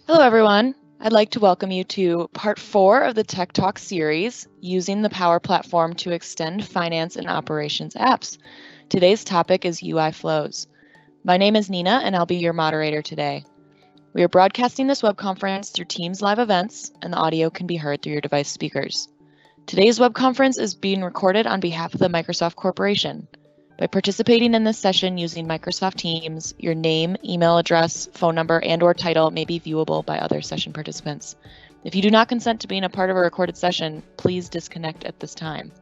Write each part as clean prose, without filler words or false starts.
Hello, everyone. I'd like to welcome you to part 4 of the TechTalk series, Using the Power Platform to Extend Finance and Operations Apps. Today's topic is UI flows. My name is Nina, and I'll be your moderator today. We are broadcasting this web conference through Teams live events, and the audio can be heard through your device speakers. Today's web conference is being recorded on behalf of the Microsoft Corporation. By participating in this session using Microsoft Teams, your name, email address, phone number, and/or title may be viewable by other session participants. If you do not consent to being a part of a recorded session, please disconnect at this time.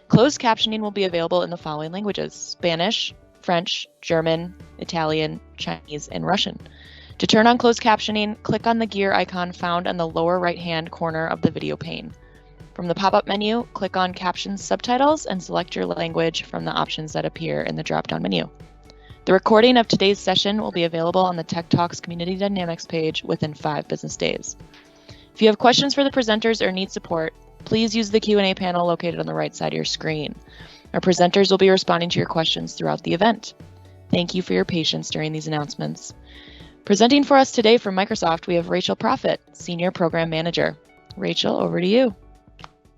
Closed captioning will be available in the following languages: Spanish, French, German, Italian, Chinese, and Russian. To turn on closed captioning, click on the gear icon found on the lower right-hand corner of the video pane. From the pop-up menu, click on Captions Subtitles and select your language from the options that appear in the drop-down menu. The recording of today's session will be available on the Tech Talks Community Dynamics page within 5 business days. If you have questions for the presenters or need support, please use the Q&A panel located on the right side of your screen. Our presenters will be responding to your questions throughout the event. Thank you for your patience during these announcements. Presenting for us today from Microsoft, we have Rachel Profitt, Senior Program Manager. Rachel, over to you.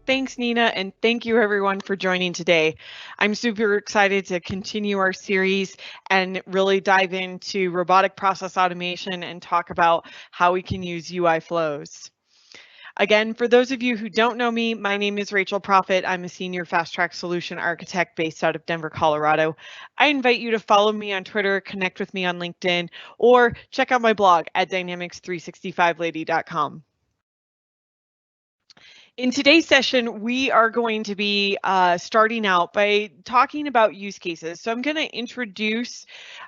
Thanks, Nina, and thank you everyone for joining today. I'm super excited to continue our series and really dive into robotic process automation and talk about how we can use UI flows. Again, for those of you who don't know me, my name is Rachel Profitt. I'm a Senior Fast Track Solution Architect based out of Denver, Colorado. I invite you to follow me on Twitter, connect with me on LinkedIn, or check out my blog at dynamics365lady.com. In today's session, we are going to be starting out by talking about use cases. So I'm going to introduce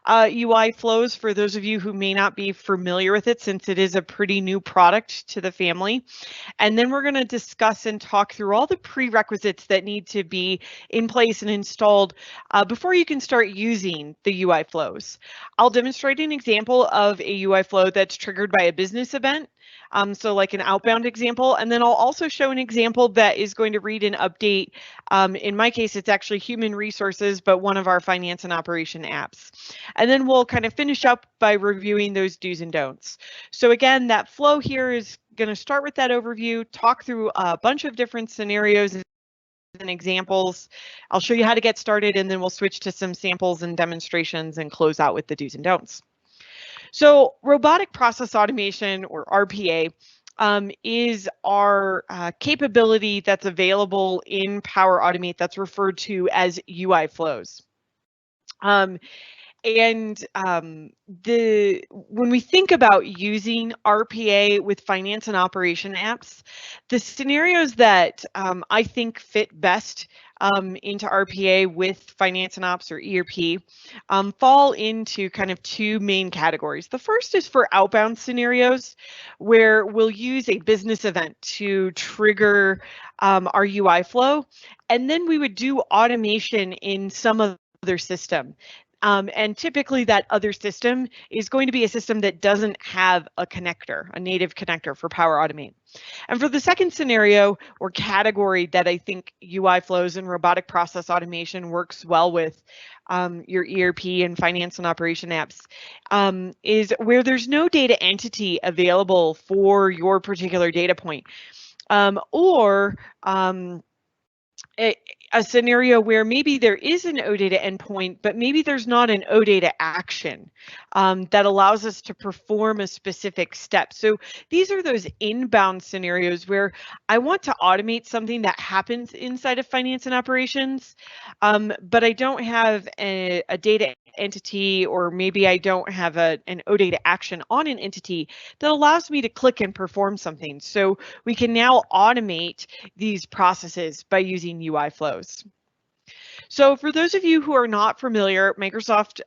UI flows for those of you who may not be familiar with it, since it is a pretty new product to the family. And then we're going to discuss and talk through all the prerequisites that need to be in place and installed before you can start using the UI flows. I'll demonstrate an example of a UI flow that's triggered by a business event. So like an outbound example, and then I'll also show an example that is going to read an update. In my case, it's actually human resources, but one of our finance and operation apps. And then we'll kind of finish up by reviewing those do's and don'ts. So again, that flow here is going to start with that overview, talk through a bunch of different scenarios and examples. I'll show you how to get started, and then we'll switch to some samples and demonstrations and close out with the do's and don'ts. So robotic process automation, or RPA, is our capability that's available in Power Automate that's referred to as UI flows. When we think about using RPA with finance and operation apps, the scenarios that I think fit best into RPA with finance and ops, or ERP, fall into kind of two main categories. The first is for outbound scenarios, where we'll use a business event to trigger our UI flow, and then we would do automation in some other system. And typically that other system is going to be a system that doesn't have a connector, a native connector for Power Automate. And for the second scenario or category that I think UI flows and robotic process automation works well with your ERP and finance and operation apps, is where there's no data entity available for your particular data point, or a scenario where maybe there is an OData endpoint, but maybe there's not an OData action that allows us to perform a specific step. So these are those inbound scenarios where I want to automate something that happens inside of finance and operations, but I don't have a data entity, or maybe I don't have an OData action on an entity that allows me to click and perform something. So we can now automate these processes by using UI flows. So for those of you who are not familiar, Microsoft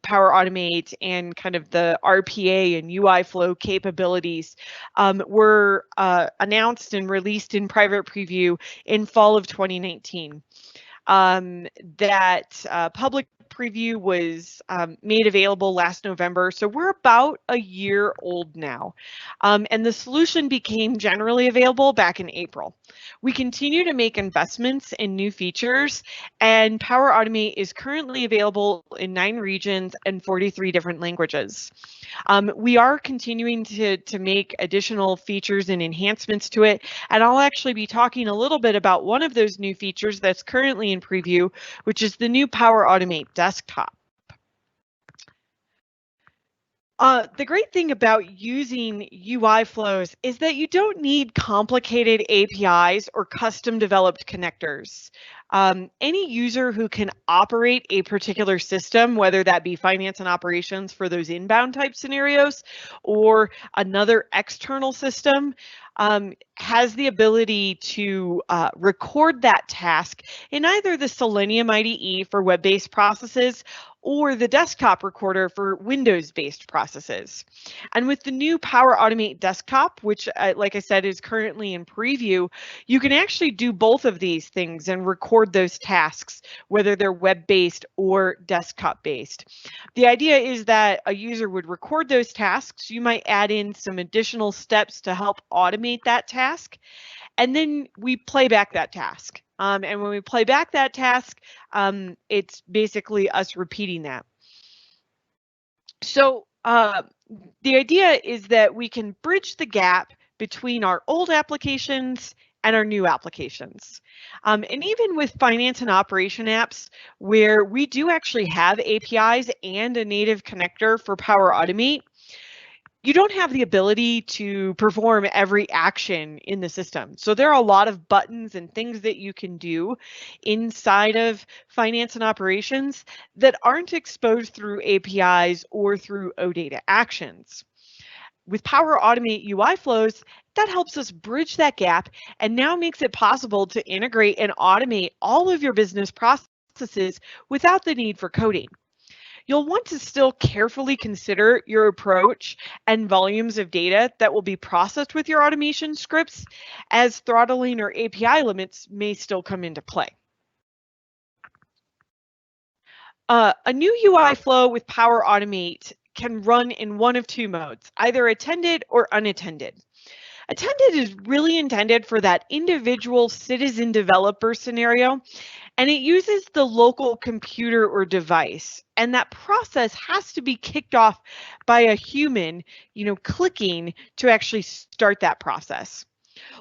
Power Automate and kind of the RPA and UI flow capabilities were announced and released in private preview in fall of 2019. That public preview was made available last November, so we're about a year old now, and the solution became generally available back in April. We continue to make investments in new features, and Power Automate is currently available in 9 regions and 43 different languages. We are continuing to make additional features and enhancements to it, and I'll actually be talking a little bit about one of those new features that's currently in preview, which is the new Power Automate desktop. The great thing about using UI flows is that you don't need complicated APIs or custom developed connectors. Any user who can operate a particular system, whether that be finance and operations for those inbound type scenarios or another external system, has the ability to record that task in either the Selenium IDE for web-based processes or the desktop recorder for Windows-based processes. And with the new Power Automate desktop, which, like I said, is currently in preview, you can actually do both of these things and record those tasks, whether they're web-based or desktop-based. The idea is that a user would record those tasks. You might add in some additional steps to help automate that task, and then we play back that task. And when we play back that task, it's basically us repeating that. So the idea is that we can bridge the gap between our old applications and our new applications. And even with finance and operation apps, where we do actually have APIs and a native connector for Power Automate, you don't have the ability to perform every action in the system. So there are a lot of buttons and things that you can do inside of finance and operations that aren't exposed through APIs or through OData actions. With Power Automate UI flows, that helps us bridge that gap and now makes it possible to integrate and automate all of your business processes without the need for coding. You'll want to still carefully consider your approach and volumes of data that will be processed with your automation scripts, as throttling or API limits may still come into play. A new UI flow with Power Automate can run in one of two modes, either attended or unattended. Attended is really intended for that individual citizen developer scenario, and it uses the local computer or device. And that process has to be kicked off by a human, clicking to actually start that process.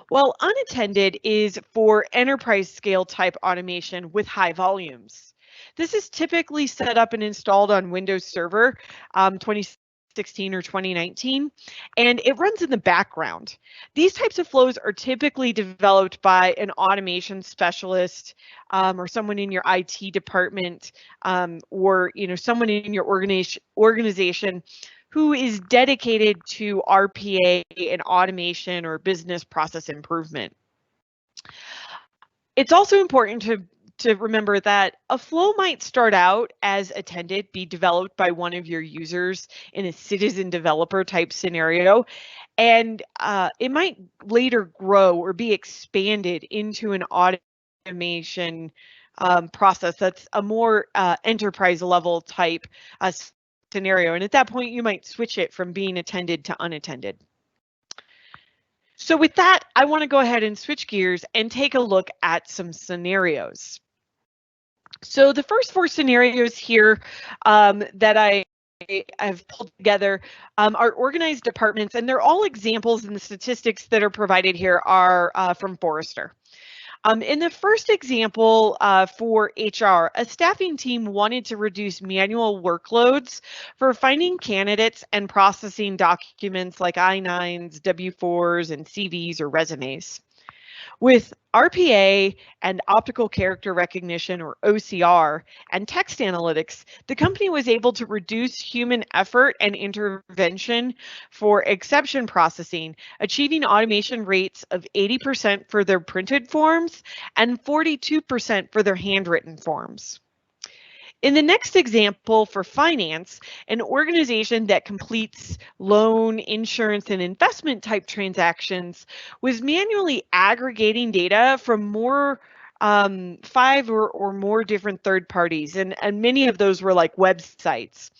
While unattended is for enterprise scale type automation with high volumes. This is typically set up and installed on Windows Server 2016 or 2019, and it runs in the background. These types of flows are typically developed by an automation specialist or someone in your IT department or someone in your organization who is dedicated to RPA and automation or business process improvement. It's also important to remember that a flow might start out as attended, be developed by one of your users in a citizen developer type scenario, and it might later grow or be expanded into an automation process that's a more enterprise level type scenario. And at that point, you might switch it from being attended to unattended. So with that, I want to go ahead and switch gears and take a look at some scenarios. So the first four scenarios here that I've pulled together are organized departments, and they're all examples, and the statistics that are provided here are from Forrester. In the first example for HR, a staffing team wanted to reduce manual workloads for finding candidates and processing documents like I-9s, W-4s, and CVs or resumes. With RPA and optical character recognition, or OCR, and text analytics, the company was able to reduce human effort and intervention for exception processing, achieving automation rates of 80% for their printed forms and 42% for their handwritten forms. In the next example for finance, an organization that completes loan, insurance, and investment type transactions was manually aggregating data from more 5 or more different third parties, and many of those were like websites.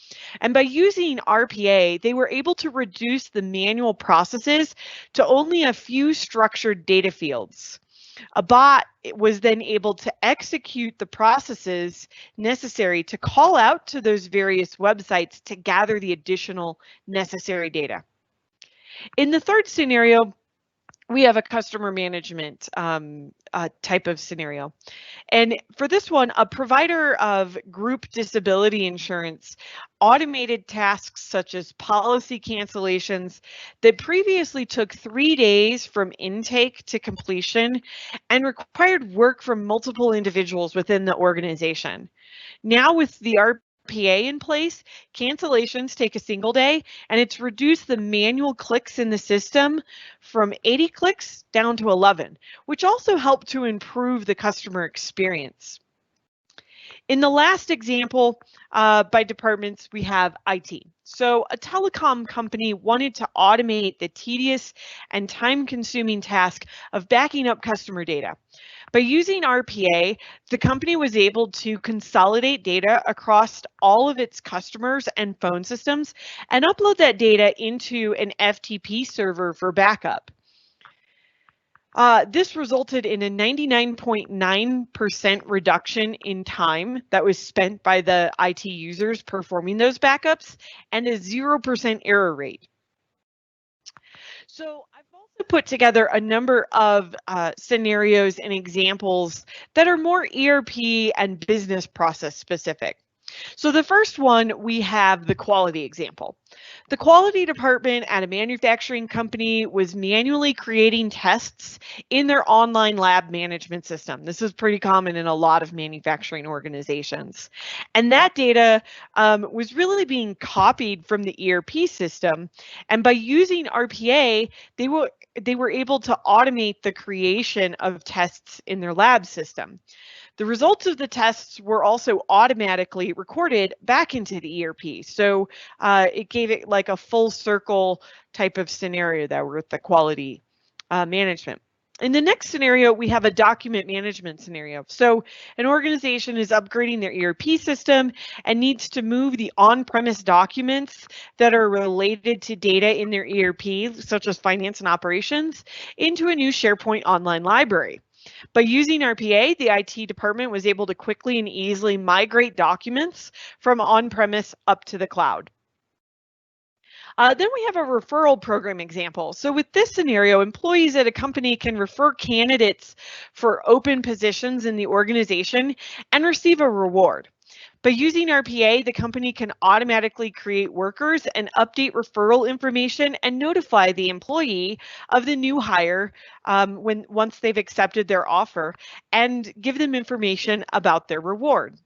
And by using RPA, they were able to reduce the manual processes to only a few structured data fields. A bot was then able to execute the processes necessary to call out to those various websites to gather the additional necessary data. In the third scenario, we have a customer management type of scenario. And for this one, a provider of group disability insurance automated tasks such as policy cancellations that previously took 3 days from intake to completion and required work from multiple individuals within the organization. Now with the RPA in place, cancellations take a single day, and it's reduced the manual clicks in the system from 80 clicks down to 11, which also helped to improve the customer experience. In the last example, by departments, we have IT. So a telecom company wanted to automate the tedious and time-consuming task of backing up customer data. By using RPA, the company was able to consolidate data across all of its customers and phone systems and upload that data into an FTP server for backup. This resulted in a 99.9% reduction in time that was spent by the IT users performing those backups and a 0% error rate. So I've also put together a number of scenarios and examples that are more ERP and business process specific. So the first one, we have the quality example. The quality department at a manufacturing company was manually creating tests in their online lab management system. This is pretty common in a lot of manufacturing organizations. And that data was really being copied from the ERP system. And by using RPA, they were able to automate the creation of tests in their lab system. The results of the tests were also automatically recorded back into the ERP. So it gave it like a full circle type of scenario there with the quality management. In the next scenario, we have a document management scenario. So an organization is upgrading their ERP system and needs to move the on-premise documents that are related to data in their ERP, such as finance and operations, into a new SharePoint online library. By using RPA, the IT department was able to quickly and easily migrate documents from on-premise up to the cloud. Then we have a referral program example. So with this scenario, employees at a company can refer candidates for open positions in the organization and receive a reward. By using RPA, the company can automatically create workers and update referral information and notify the employee of the new hire once they've accepted their offer and give them information about their reward.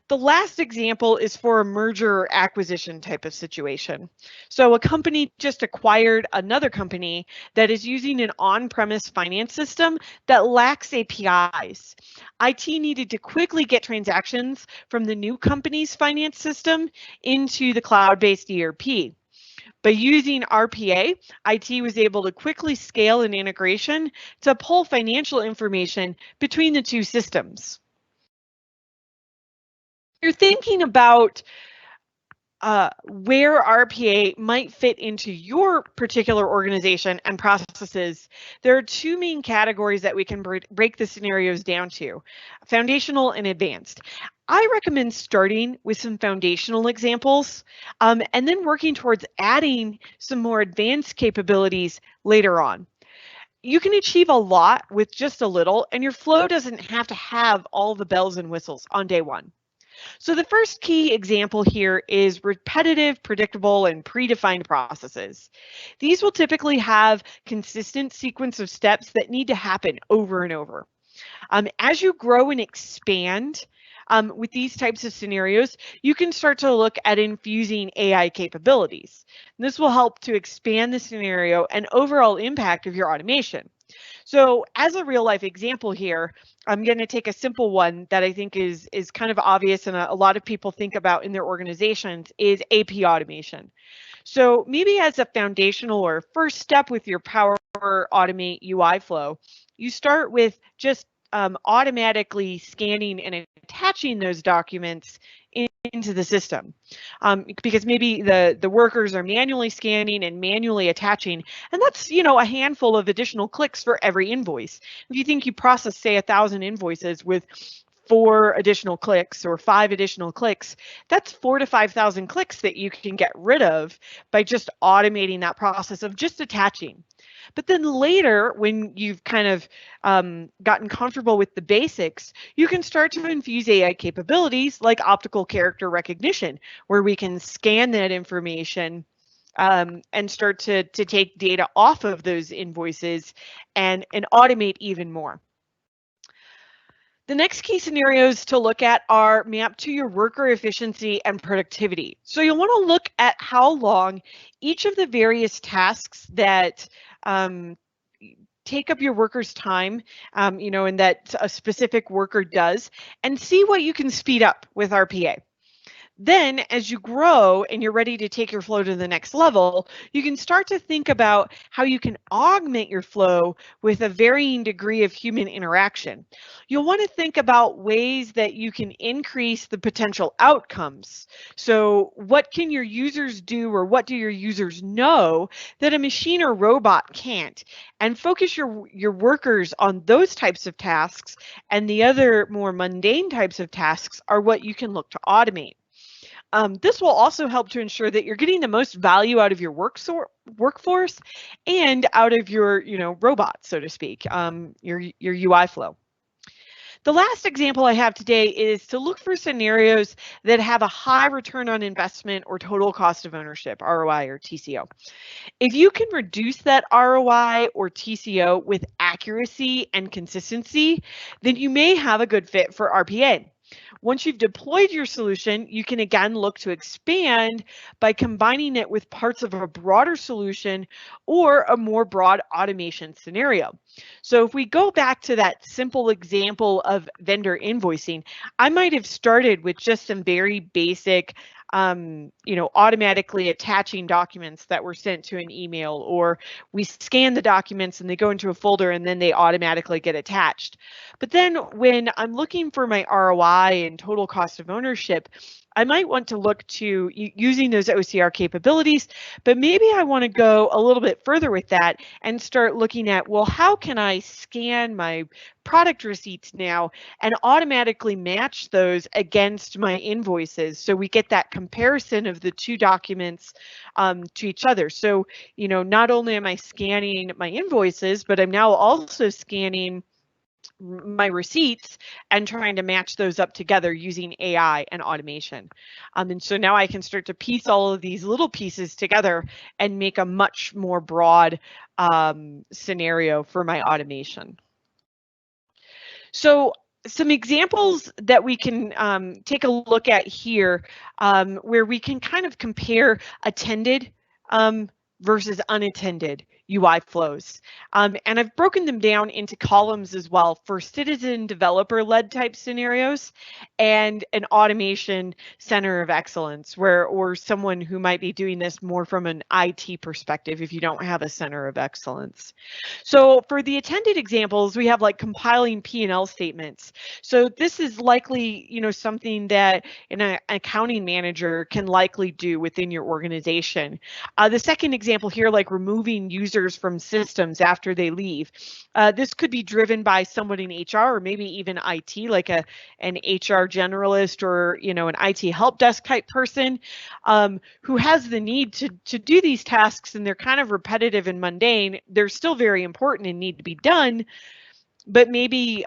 The last example is for a merger or acquisition type of situation. So a company just acquired another company that is using an on-premise finance system that lacks APIs. IT needed to quickly get transactions from the new company's finance system into the cloud-based ERP. By using RPA, IT was able to quickly scale an integration to pull financial information between the two systems. You're thinking about where RPA might fit into your particular organization and processes, there are two main categories that we can break the scenarios down to: foundational and advanced. I recommend starting with some foundational examples and then working towards adding some more advanced capabilities later on. You can achieve a lot with just a little, and your flow doesn't have to have all the bells and whistles on day one. So the first key example here is repetitive, predictable, and predefined processes. These will typically have consistent sequence of steps that need to happen over and over. As you grow and expand with these types of scenarios, you can start to look at infusing AI capabilities. And this will help to expand the scenario and overall impact of your automation. So as a real life example here, I'm going to take a simple one that I think is kind of obvious and a lot of people think about in their organizations is AP automation. So maybe as a foundational or first step with your Power Automate UI flow, you start with just automatically scanning and attaching those documents into into the system, because maybe the workers are manually scanning and manually attaching, and that's, you know, a handful of additional clicks for every invoice. If you think you process, say, 1,000 invoices with 4 additional clicks or 5 additional clicks, that's 4,000 to 5,000 clicks that you can get rid of by just automating that process of just attaching. But then later, when you've kind of gotten comfortable with the basics, you can start to infuse AI capabilities like optical character recognition, where we can scan that information and start to take data off of those invoices and automate even more. The next key scenarios to look at are mapped to your worker efficiency and productivity. So you'll want to look at how long each of the various tasks that take up your worker's time, you know, and that a specific worker does, and see what you can speed up with RPA. Then as you grow and you're ready to take your flow to the next level, you can start to think about how you can augment your flow with a varying degree of human interaction. You'll want to think about ways that you can increase the potential outcomes. So what can your users do, or what do your users know that a machine or robot can't? And focus your workers on those types of tasks, and the other more mundane types of tasks are what you can look to automate. This will also help to ensure that you're getting the most value out of your workforce and out of your, you know, robots, so to speak, your UI flow. The last example I have today is to look for scenarios that have a high return on investment or total cost of ownership, ROI or TCO. If you can reduce that ROI or TCO with accuracy and consistency, then you may have a good fit for RPA. Once you've deployed your solution, you can again look to expand by combining it with parts of a broader solution or a more broad automation scenario. So if we go back to that simple example of vendor invoicing, I might have started with just some very basic you know, automatically attaching documents that were sent to an email, or we scan the documents and they go into a folder and then they automatically get attached. But then when I'm looking for my ROI and total cost of ownership, I might want to look to using those OCR capabilities, but maybe I want to go a little bit further with that and start looking at, well, how can I scan my product receipts now and automatically match those against my invoices, so we get that comparison of the two documents to each other. So, you know, not only am I scanning my invoices, but I'm now also scanning my receipts and trying to match those up together using AI and automation. And so now I can start to piece all of these little pieces together and make a much more broad scenario for my automation. So some examples that we can take a look at here, where we can kind of compare attended versus unattended UI flows. And I've broken them down into columns as well for citizen developer-led type scenarios and an automation center of excellence, or someone who might be doing this more from an IT perspective if you don't have a center of excellence. So for the attended examples, we have like compiling P&L statements. So this is likely, you know, something that an accounting manager can likely do within your organization. The second example here, like removing users from systems after they leave. This could be driven by someone in HR or maybe even IT, like an HR generalist or, you know, an IT help desk type person who has the need to do these tasks, and they're kind of repetitive and mundane. They're still very important and need to be done, but maybe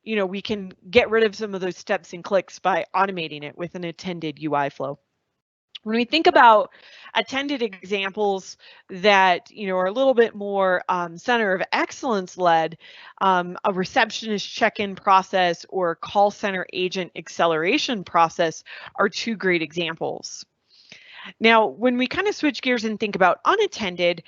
you know, we can get rid of some of those steps and clicks by automating it with an attended UI flow. When we think about attended examples that, you know, are a little bit more center of excellence led, a receptionist check-in process or call center agent acceleration process are two great examples. Now, when we kind of switch gears and think about unattended,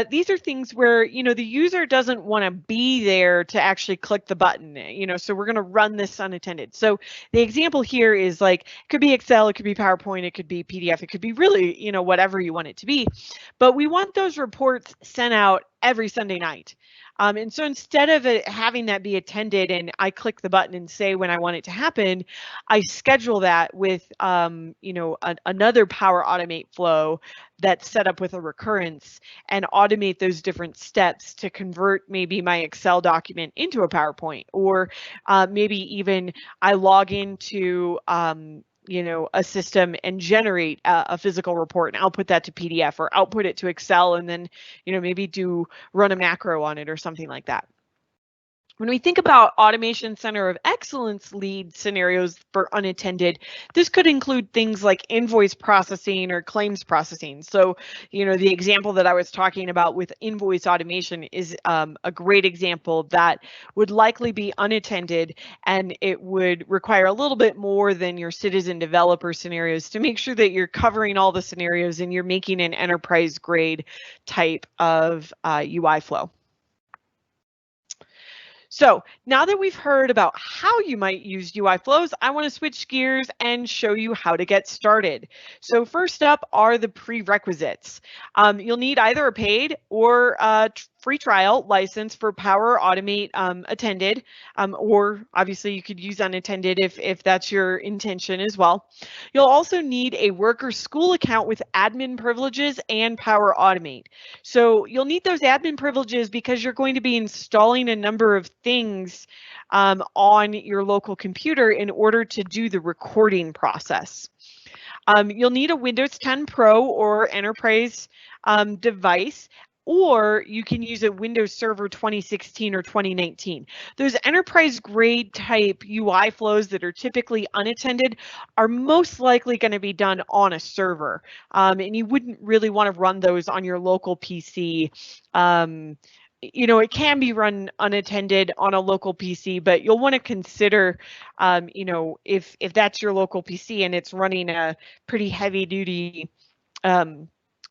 these are things where, you know, the user doesn't want to be there to actually click the button, you know, so we're going to run this unattended. So the example here is like, it could be Excel, it could be PowerPoint, it could be PDF, it could be really, you know, whatever you want it to be. But we want those reports sent out every Sunday night. And so instead of it having that be attended and I click the button and say when I want it to happen, I schedule that with another Power Automate flow that's set up with a recurrence and automate those different steps to convert maybe my Excel document into a PowerPoint, or maybe even I log into a system and generate a physical report and output that to PDF or output it to Excel, and then maybe run a macro on it or something like that. When we think about Automation Center of Excellence lead scenarios for unattended, this could include things like invoice processing or claims processing. So, the example that I was talking about with invoice automation is a great example that would likely be unattended, and it would require a little bit more than your citizen developer scenarios to make sure that you're covering all the scenarios and you're making an enterprise grade type of UI flow. So now that we've heard about how you might use UI flows, I want to switch gears and show you how to get started. So first up are the prerequisites. You'll need either a paid or a free trial license for Power Automate attended, or obviously you could use unattended if that's your intention as well. You'll also need a work or school account with admin privileges and Power Automate. So you'll need those admin privileges because you're going to be installing a number of things on your local computer in order to do the recording process. You'll need a Windows 10 Pro or Enterprise device, or you can use a Windows Server 2016 or 2019. Those enterprise grade type UI flows that are typically unattended are most likely going to be done on a server, and you wouldn't really want to run those on your local PC. It can be run unattended on a local PC, but you'll want to consider, if that's your local PC and it's running a pretty heavy duty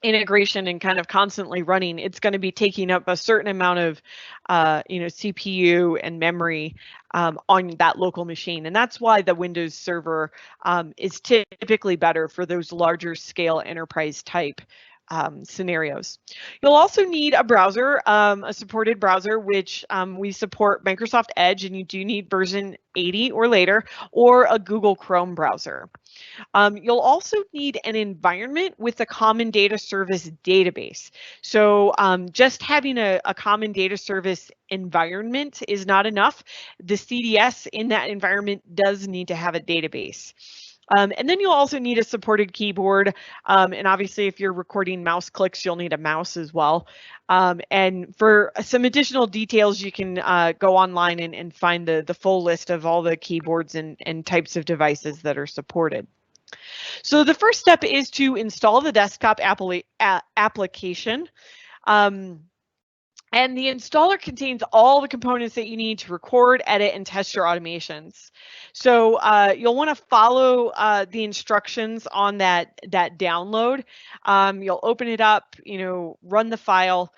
integration and kind of constantly running, it's going to be taking up a certain amount of, CPU and memory on that local machine. And that's why the Windows Server is typically better for those larger scale enterprise type scenarios. You'll also need a browser, a supported browser, which we support Microsoft Edge, and you do need version 80 or later, or a Google Chrome browser. You'll also need an environment with a common data service database. So just having a common data service environment is not enough. The CDS in that environment does need to have a database. And then you'll also need a supported keyboard. And obviously, if you're recording mouse clicks, you'll need a mouse as well. And for some additional details, you can go online and find the full list of all the keyboards and types of devices that are supported. So the first step is to install the desktop application. And the installer contains all the components that you need to record, edit, and test your automations. So you'll want to follow the instructions on that download. You'll open it up, run the file.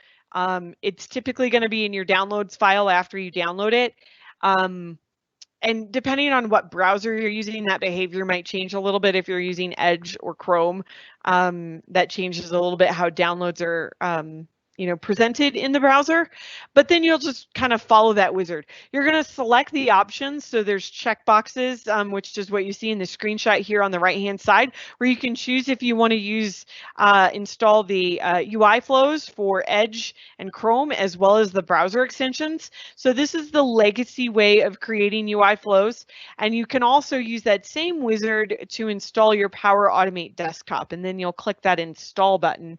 It's typically going to be in your downloads file after you download it. And depending on what browser you're using, that behavior might change a little bit. If you're using Edge or Chrome, that changes a little bit how downloads are presented in the browser, but then you'll just kind of follow that wizard. You're going to select the options. So there's checkboxes, which is what you see in the screenshot here on the right-hand side, where you can choose if you want to install the UI flows for Edge and Chrome, as well as the browser extensions. So this is the legacy way of creating UI flows. And you can also use that same wizard to install your Power Automate desktop. And then you'll click that install button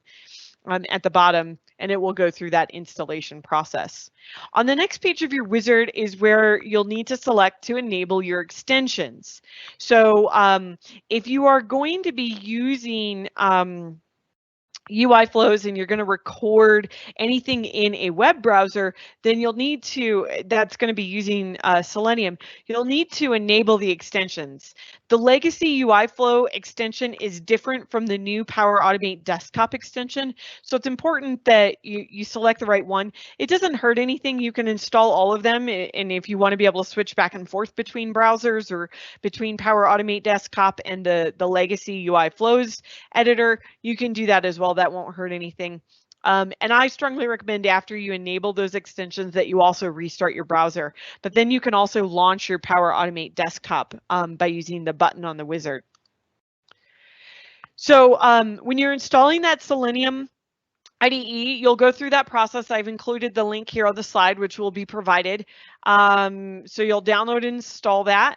at the bottom, and it will go through that installation process. On the next page of your wizard is where you'll need to select to enable your extensions. So if you are going to be using UI flows and you're going to record anything in a web browser, then you'll need to, that's going to be using Selenium, you'll need to enable the extensions. The legacy UI flow extension is different from the new Power Automate desktop extension. So it's important that you select the right one. It doesn't hurt anything. You can install all of them. And if you want to be able to switch back and forth between browsers or between Power Automate desktop and the legacy UI flows editor, you can do that as well. That won't hurt anything. And I strongly recommend after you enable those extensions that you also restart your browser. But then you can also launch your Power Automate desktop by using the button on the wizard. So when you're installing that Selenium IDE, you'll go through that process. I've included the link here on the slide, which will be provided. So you'll download and install that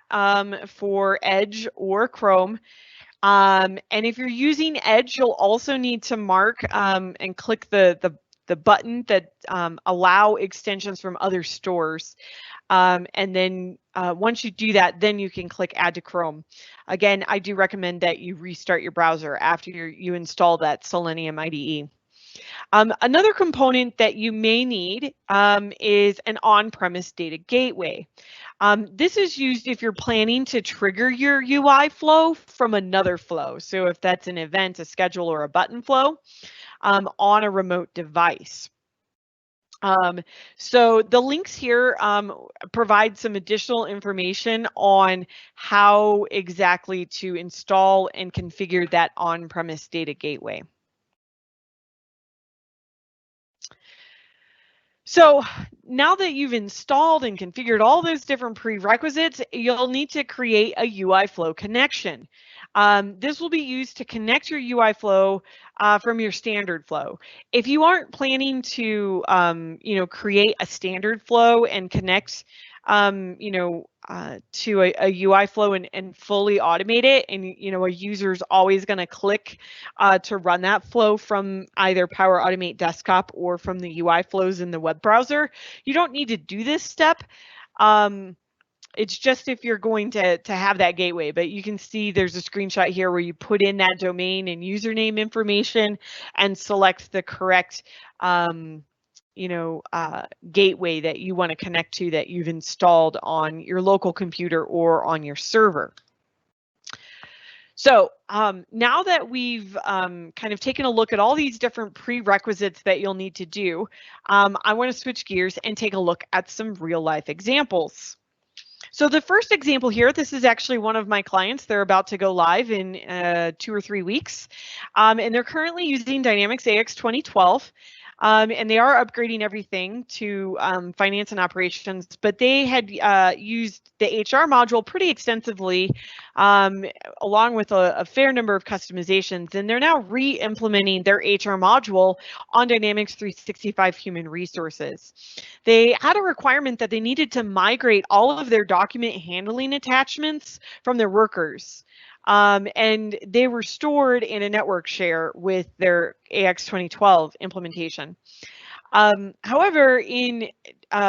for Edge or Chrome. And if you're using Edge, you'll also need to mark and click the button that allow extensions from other stores. And then once you do that, then you can click Add to Chrome. Again, I do recommend that you restart your browser after you install that Selenium IDE. Another component that you may need is an on-premise data gateway. This is used if you're planning to trigger your UI flow from another flow. So if that's an event, a schedule, or a button flow on a remote device. So the links here provide some additional information on how exactly to install and configure that on-premise data gateway. So now that you've installed and configured all those different prerequisites, you'll need to create a UI flow connection. This will be used to connect your UI flow from your standard flow. If you aren't planning to, create a standard flow and connect, to a UI flow and fully automate it, and a user's always going to click to run that flow from either Power Automate Desktop or from the UI flows in the web browser, you don't need to do this step. It's just if you're going to have that gateway, but you can see there's a screenshot here where you put in that domain and username information and select the correct gateway that you want to connect to that you've installed on your local computer or on your server. So now that we've kind of taken a look at all these different prerequisites that you'll need to do, I want to switch gears and take a look at some real life examples. So the first example here, this is actually one of my clients. They're about to go live in 2 or 3 weeks, and they're currently using Dynamics AX 2012. And they are upgrading everything to finance and operations, but they had used the HR module pretty extensively, along with a fair number of customizations, and they're now re-implementing their HR module on Dynamics 365 Human Resources. They had a requirement that they needed to migrate all of their document handling attachments from their workers. And they were stored in a network share with their AX 2012 implementation. However, in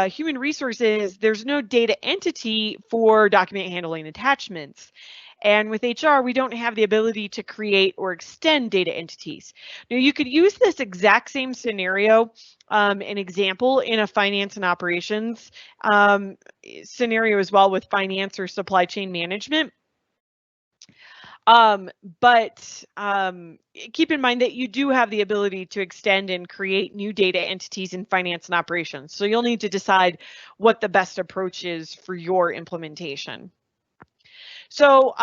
human resources, there's no data entity for document handling attachments. And with HR, we don't have the ability to create or extend data entities. Now, you could use this exact same scenario, an example in a finance and operations scenario as well with finance or supply chain management. But keep in mind that you do have the ability to extend and create new data entities in finance and operations. So you'll need to decide what the best approach is for your implementation. So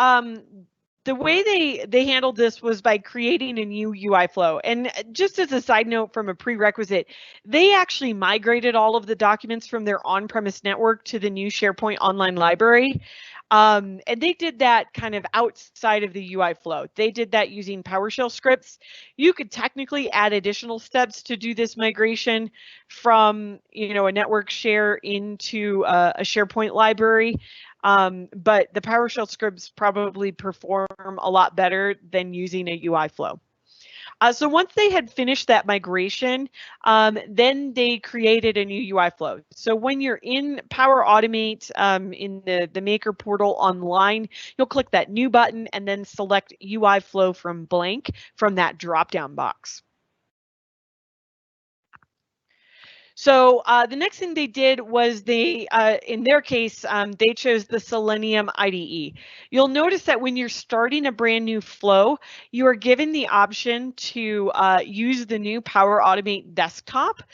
the way they handled this was by creating a new UI flow. And just as a side note from a prerequisite, they actually migrated all of the documents from their on-premise network to the new SharePoint Online Library. And they did that kind of outside of the UI flow. They did that using PowerShell scripts. You could technically add additional steps to do this migration from, a network share into a SharePoint library. But the PowerShell scripts probably perform a lot better than using a UI flow. So once they had finished that migration, then they created a new UI flow. So when you're in Power Automate in the Maker portal online, you'll click that new button and then select UI flow from blank from that drop-down box. So the next thing they did was they, in their case, they chose the Selenium IDE. You'll notice that when you're starting a brand new flow, you are given the option to use the new Power Automate desktop.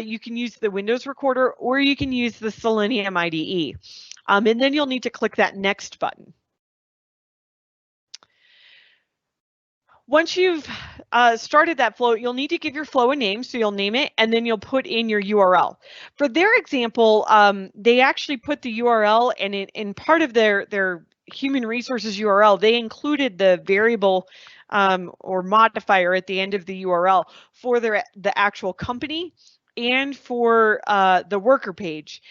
You can use the Windows Recorder, or you can use the Selenium IDE. And then you'll need to click that next button. Once you've started that flow, you'll need to give your flow a name. So you'll name it, and then you'll put in your URL. For their example, they actually put the URL, and in part of their human resources URL, they included the variable or modifier at the end of the URL for the actual company and for the worker page.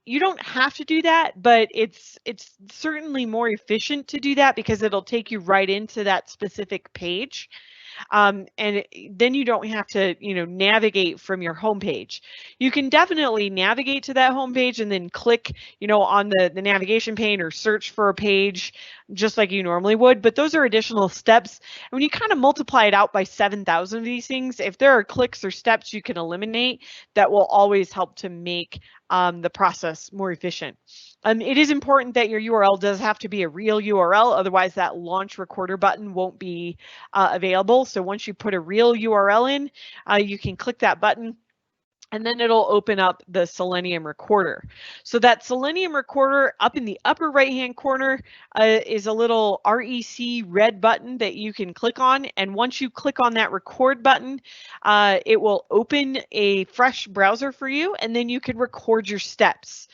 You don't have to do that, but it's certainly more efficient to do that because it'll take you right into that specific page. Then you don't have to, navigate from your homepage. You can definitely navigate to that homepage and then click, on the navigation pane or search for a page just like you normally would. But those are additional steps. And when you kind of multiply it out by 7,000 of these things, if there are clicks or steps you can eliminate, that will always help to make the process more efficient. It is important that your URL does have to be a real URL, otherwise that launch recorder button won't be available. So once you put a real URL in, you can click that button, and then it'll open up the Selenium recorder. So that Selenium recorder up in the upper right-hand corner is a little REC red button that you can click on. And once you click on that record button, it will open a fresh browser for you, and then you can record your steps.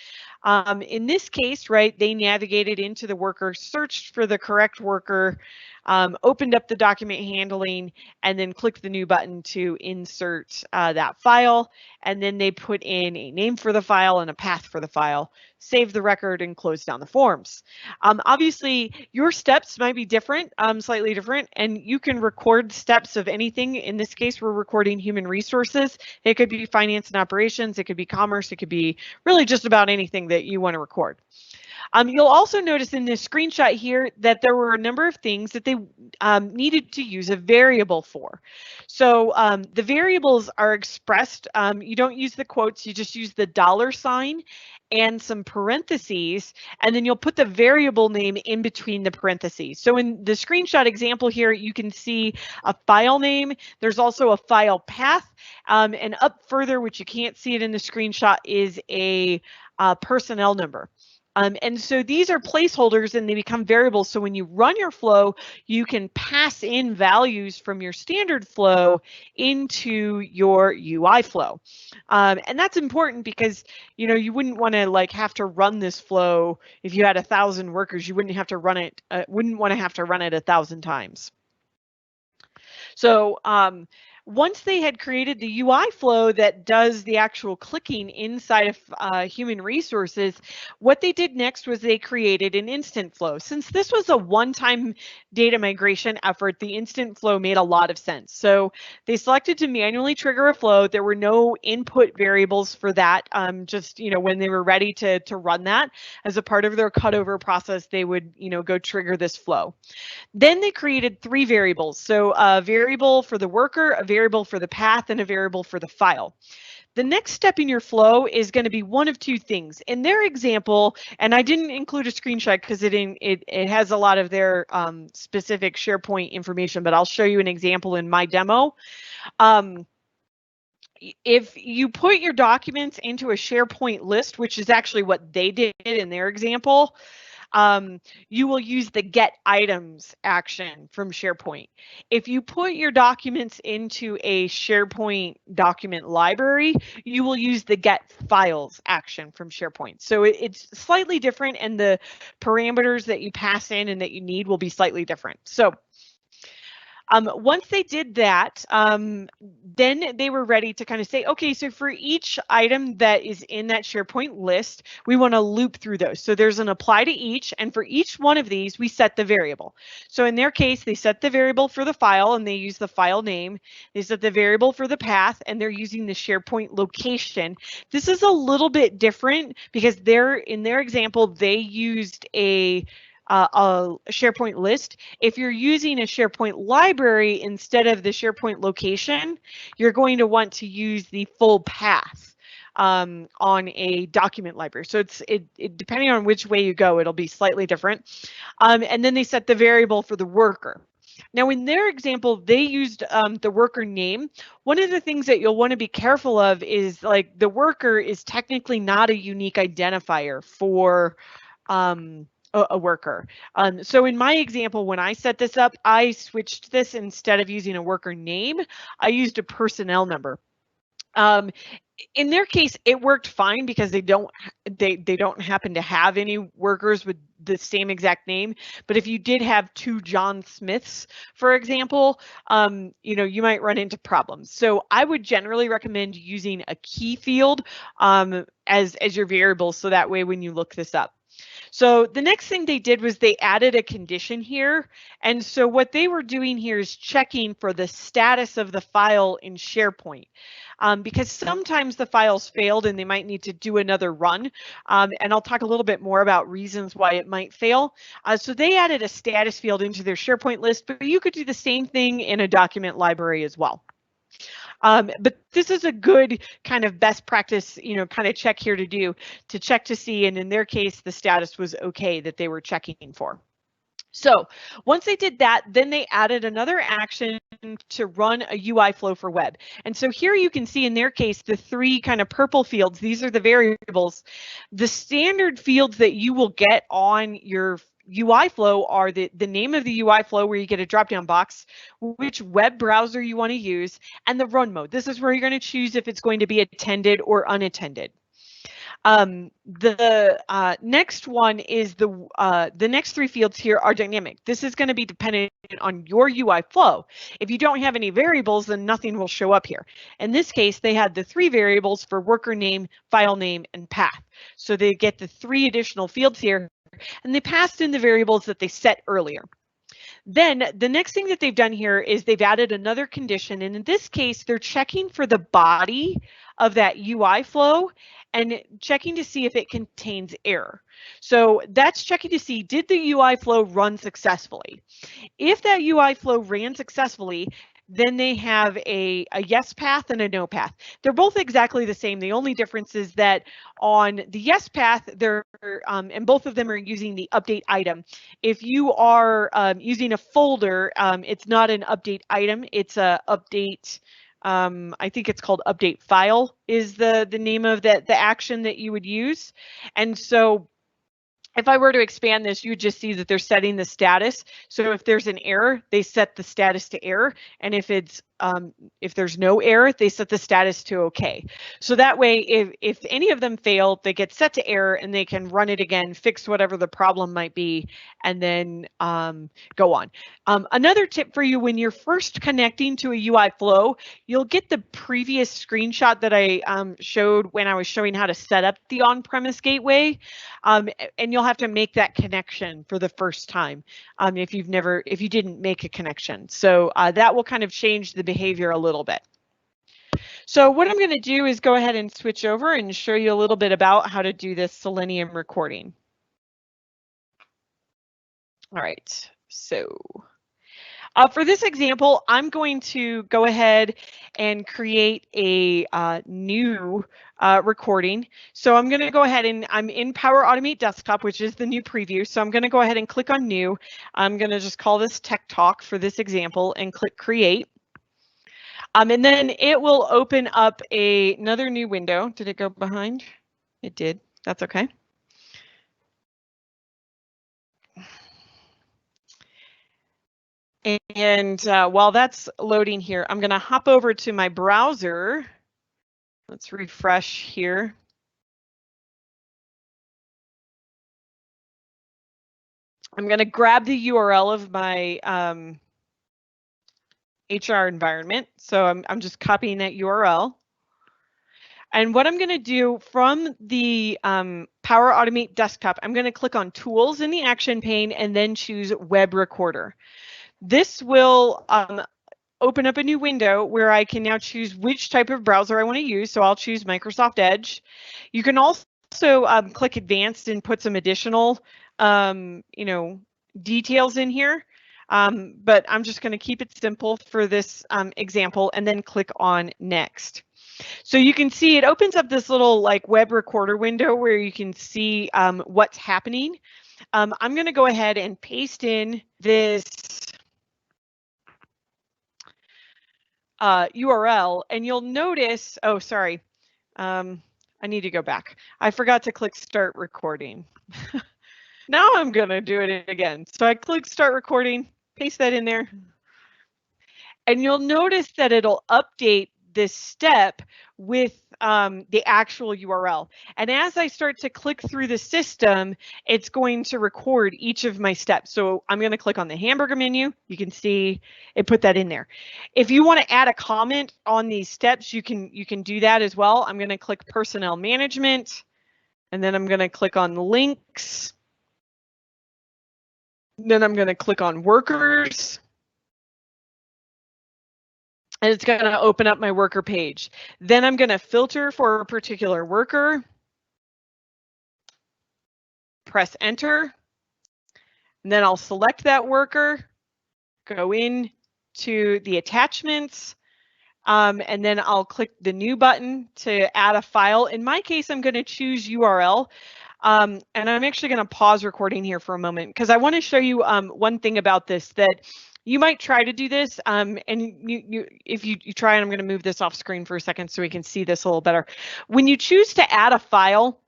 In this case, right, they navigated into the worker, searched for the correct worker, opened up the document handling, and then clicked the new button to insert that file. And then they put in a name for the file and a path for the file, save the record, and close down the forms. Obviously, your steps might be different, slightly different, and you can record steps of anything. In this case, we're recording human resources. It could be finance and operations. It could be commerce. It could be really just about anything that you want to record. You'll also notice in this screenshot here that there were a number of things that they needed to use a variable for. So the variables are expressed, you don't use the quotes, you just use the $sign and some parentheses, and then you'll put the variable name in between the parentheses. So in the screenshot example here, you can see a file name. There's also a file path, and up further, which you can't see it in the screenshot, is a personnel number. And so these are placeholders and they become variables. So when you run your flow, you can pass in values from your standard flow into your UI flow. And that's important because, you wouldn't want to have to run this flow. If you had 1,000 workers, you wouldn't have to run it, wouldn't want to have to run it 1,000 times. So once they had created the UI flow that does the actual clicking inside of human resources, what they did next was they created an instant flow. Since this was a one-time data migration effort, the instant flow made a lot of sense. So they selected to manually trigger a flow. There were no input variables for that. Just, when they were ready to run that as a part of their cutover process, they would, go trigger this flow. Then they created 3 variables. So a variable for the worker, a variable for the path, and a variable for the file. The next step in your flow is going to be one of 2 things. In their example, and I didn't include a screenshot because it has a lot of their specific SharePoint information, but I'll show you an example in my demo. If you put your documents into a SharePoint list, which is actually what they did in their example, you will use the get items action from SharePoint. If you put your documents into a SharePoint document library, you will use the get files action from SharePoint. So it's slightly different, and the parameters that you pass in and that you need will be slightly different. So once they did that, then they were ready to kind of say, okay, so for each item that is in that SharePoint list, we want to loop through those. So there's an apply to each, and for each one of these, we set the variable. So in their case, they set the variable for the file, and they use the file name. They set the variable for the path, and they're using the SharePoint location. This is a little bit different because in their example, they used a SharePoint list. If you're using a SharePoint library instead of the SharePoint location, you're going to want to use the full path on a document library. So it depending on which way you go, it'll be slightly different. And then they set the variable for the worker. Now, in their example, they used the worker name. One of the things that you'll want to be careful of is the worker is technically not a unique identifier for a worker. So in my example, when I set this up, I switched this. Instead of using a worker name, I used a personnel number. In their case, it worked fine because they don't happen to have any workers with the same exact name. But if you did have two John Smiths, for example, you might run into problems. So I would generally recommend using a key field as your variable, so that way when you look this up. So the next thing they did was they added a condition here. And so what they were doing here is checking for the status of the file in SharePoint. Because sometimes the files failed and they might need to do another run. And I'll talk a little bit more about reasons why it might fail. So they added a status field into their SharePoint list, but you could do the same thing in a document library as well. But this is a good kind of best practice, kind of check here to check to see. And in their case, the status was okay that they were checking for. So once they did that, then they added another action to run a UI flow for web. And so here you can see in their case, the three kind of purple fields, these are the variables. The standard fields that you will get on your UI flow are the name of the UI flow, where you get a drop-down box, which web browser you want to use, and the run mode. This is where you're going to choose if it's going to be attended or unattended. The next one is the next three fields here are dynamic. This is going to be dependent on your UI flow. If you don't have any variables, then nothing will show up here. In this case, they had the three variables for worker name, file name, and path. So they get the three additional fields here, and they passed in the variables that they set earlier. Then the next thing that they've done here is they've added another condition, and in this case, they're checking for the body of that UI flow and checking to see if it contains error. So that's checking to see, did the UI flow run successfully? If that UI flow ran successfully, then they have a yes path and a no path. They're both exactly the same. The only difference is that on the yes path, they're and both of them are using the update item. If you are using a folder, it's not an update item, it's a update. I think it's called update file is the name of the action that you would use. And so if I were to expand this, you would just see that they're setting the status. So if there's an error, they set the status to error. And if there's no error, they set the status to okay. So that way, if any of them fail, they get set to error and they can run it again, fix whatever the problem might be, and then go on. Another tip for you, when you're first connecting to a UI flow, you'll get the previous screenshot that I showed when I was showing how to set up the on-premise gateway. And you'll have to make that connection for the first time if you didn't make a connection. So that will kind of change the behavior a little bit. So what I'm going to do is go ahead and switch over and show you a little bit about how to do this Selenium recording. All right, so for this example, I'm going to go ahead and create a new recording. So I'm going to go ahead and I'm in Power Automate Desktop, which is the new preview. So I'm going to go ahead and click on New. I'm going to just call this TechTalk for this example and click Create. And then it will open up another new window. Did it go behind? It did. That's okay. And while that's loading here, I'm going to hop over to my browser. Let's refresh here. I'm going to grab the URL of my HR environment. So I'm just copying that URL. And what I'm going to do from the Power Automate Desktop, I'm going to click on Tools in the action pane and then choose Web Recorder. This will open up a new window where I can now choose which type of browser I want to use. So I'll choose Microsoft Edge. You can also click Advanced and put some additional, details in here. But I'm just going to keep it simple for this example and then click on Next. So you can see it opens up this little like web recorder window where you can see what's happening. I'm going to go ahead and paste in this URL, and you'll notice, oh, sorry, I need to go back. I forgot to click Start Recording. Now I'm going to do it again. So I click start recording, paste that in there. And you'll notice that it'll update this step with the actual URL. And as I start to click through the system, it's going to record each of my steps. So I'm going to click on the hamburger menu. You can see it put that in there. If you want to add a comment on these steps, you can do that as well. I'm going to click personnel management, and then I'm going to click on links. Then I'm going to click on workers. And it's going to open up my worker page. Then I'm going to filter for a particular worker. Press enter. And then I'll select that worker, go in to the attachments, and then I'll click the new button to add a file. In my case, I'm going to choose URL. And I'm actually going to pause recording here for a moment because I want to show you one thing about this that you might try to do this. And if you try, and I'm going to move this off screen for a second so we can see this a little better. When you choose to add a file,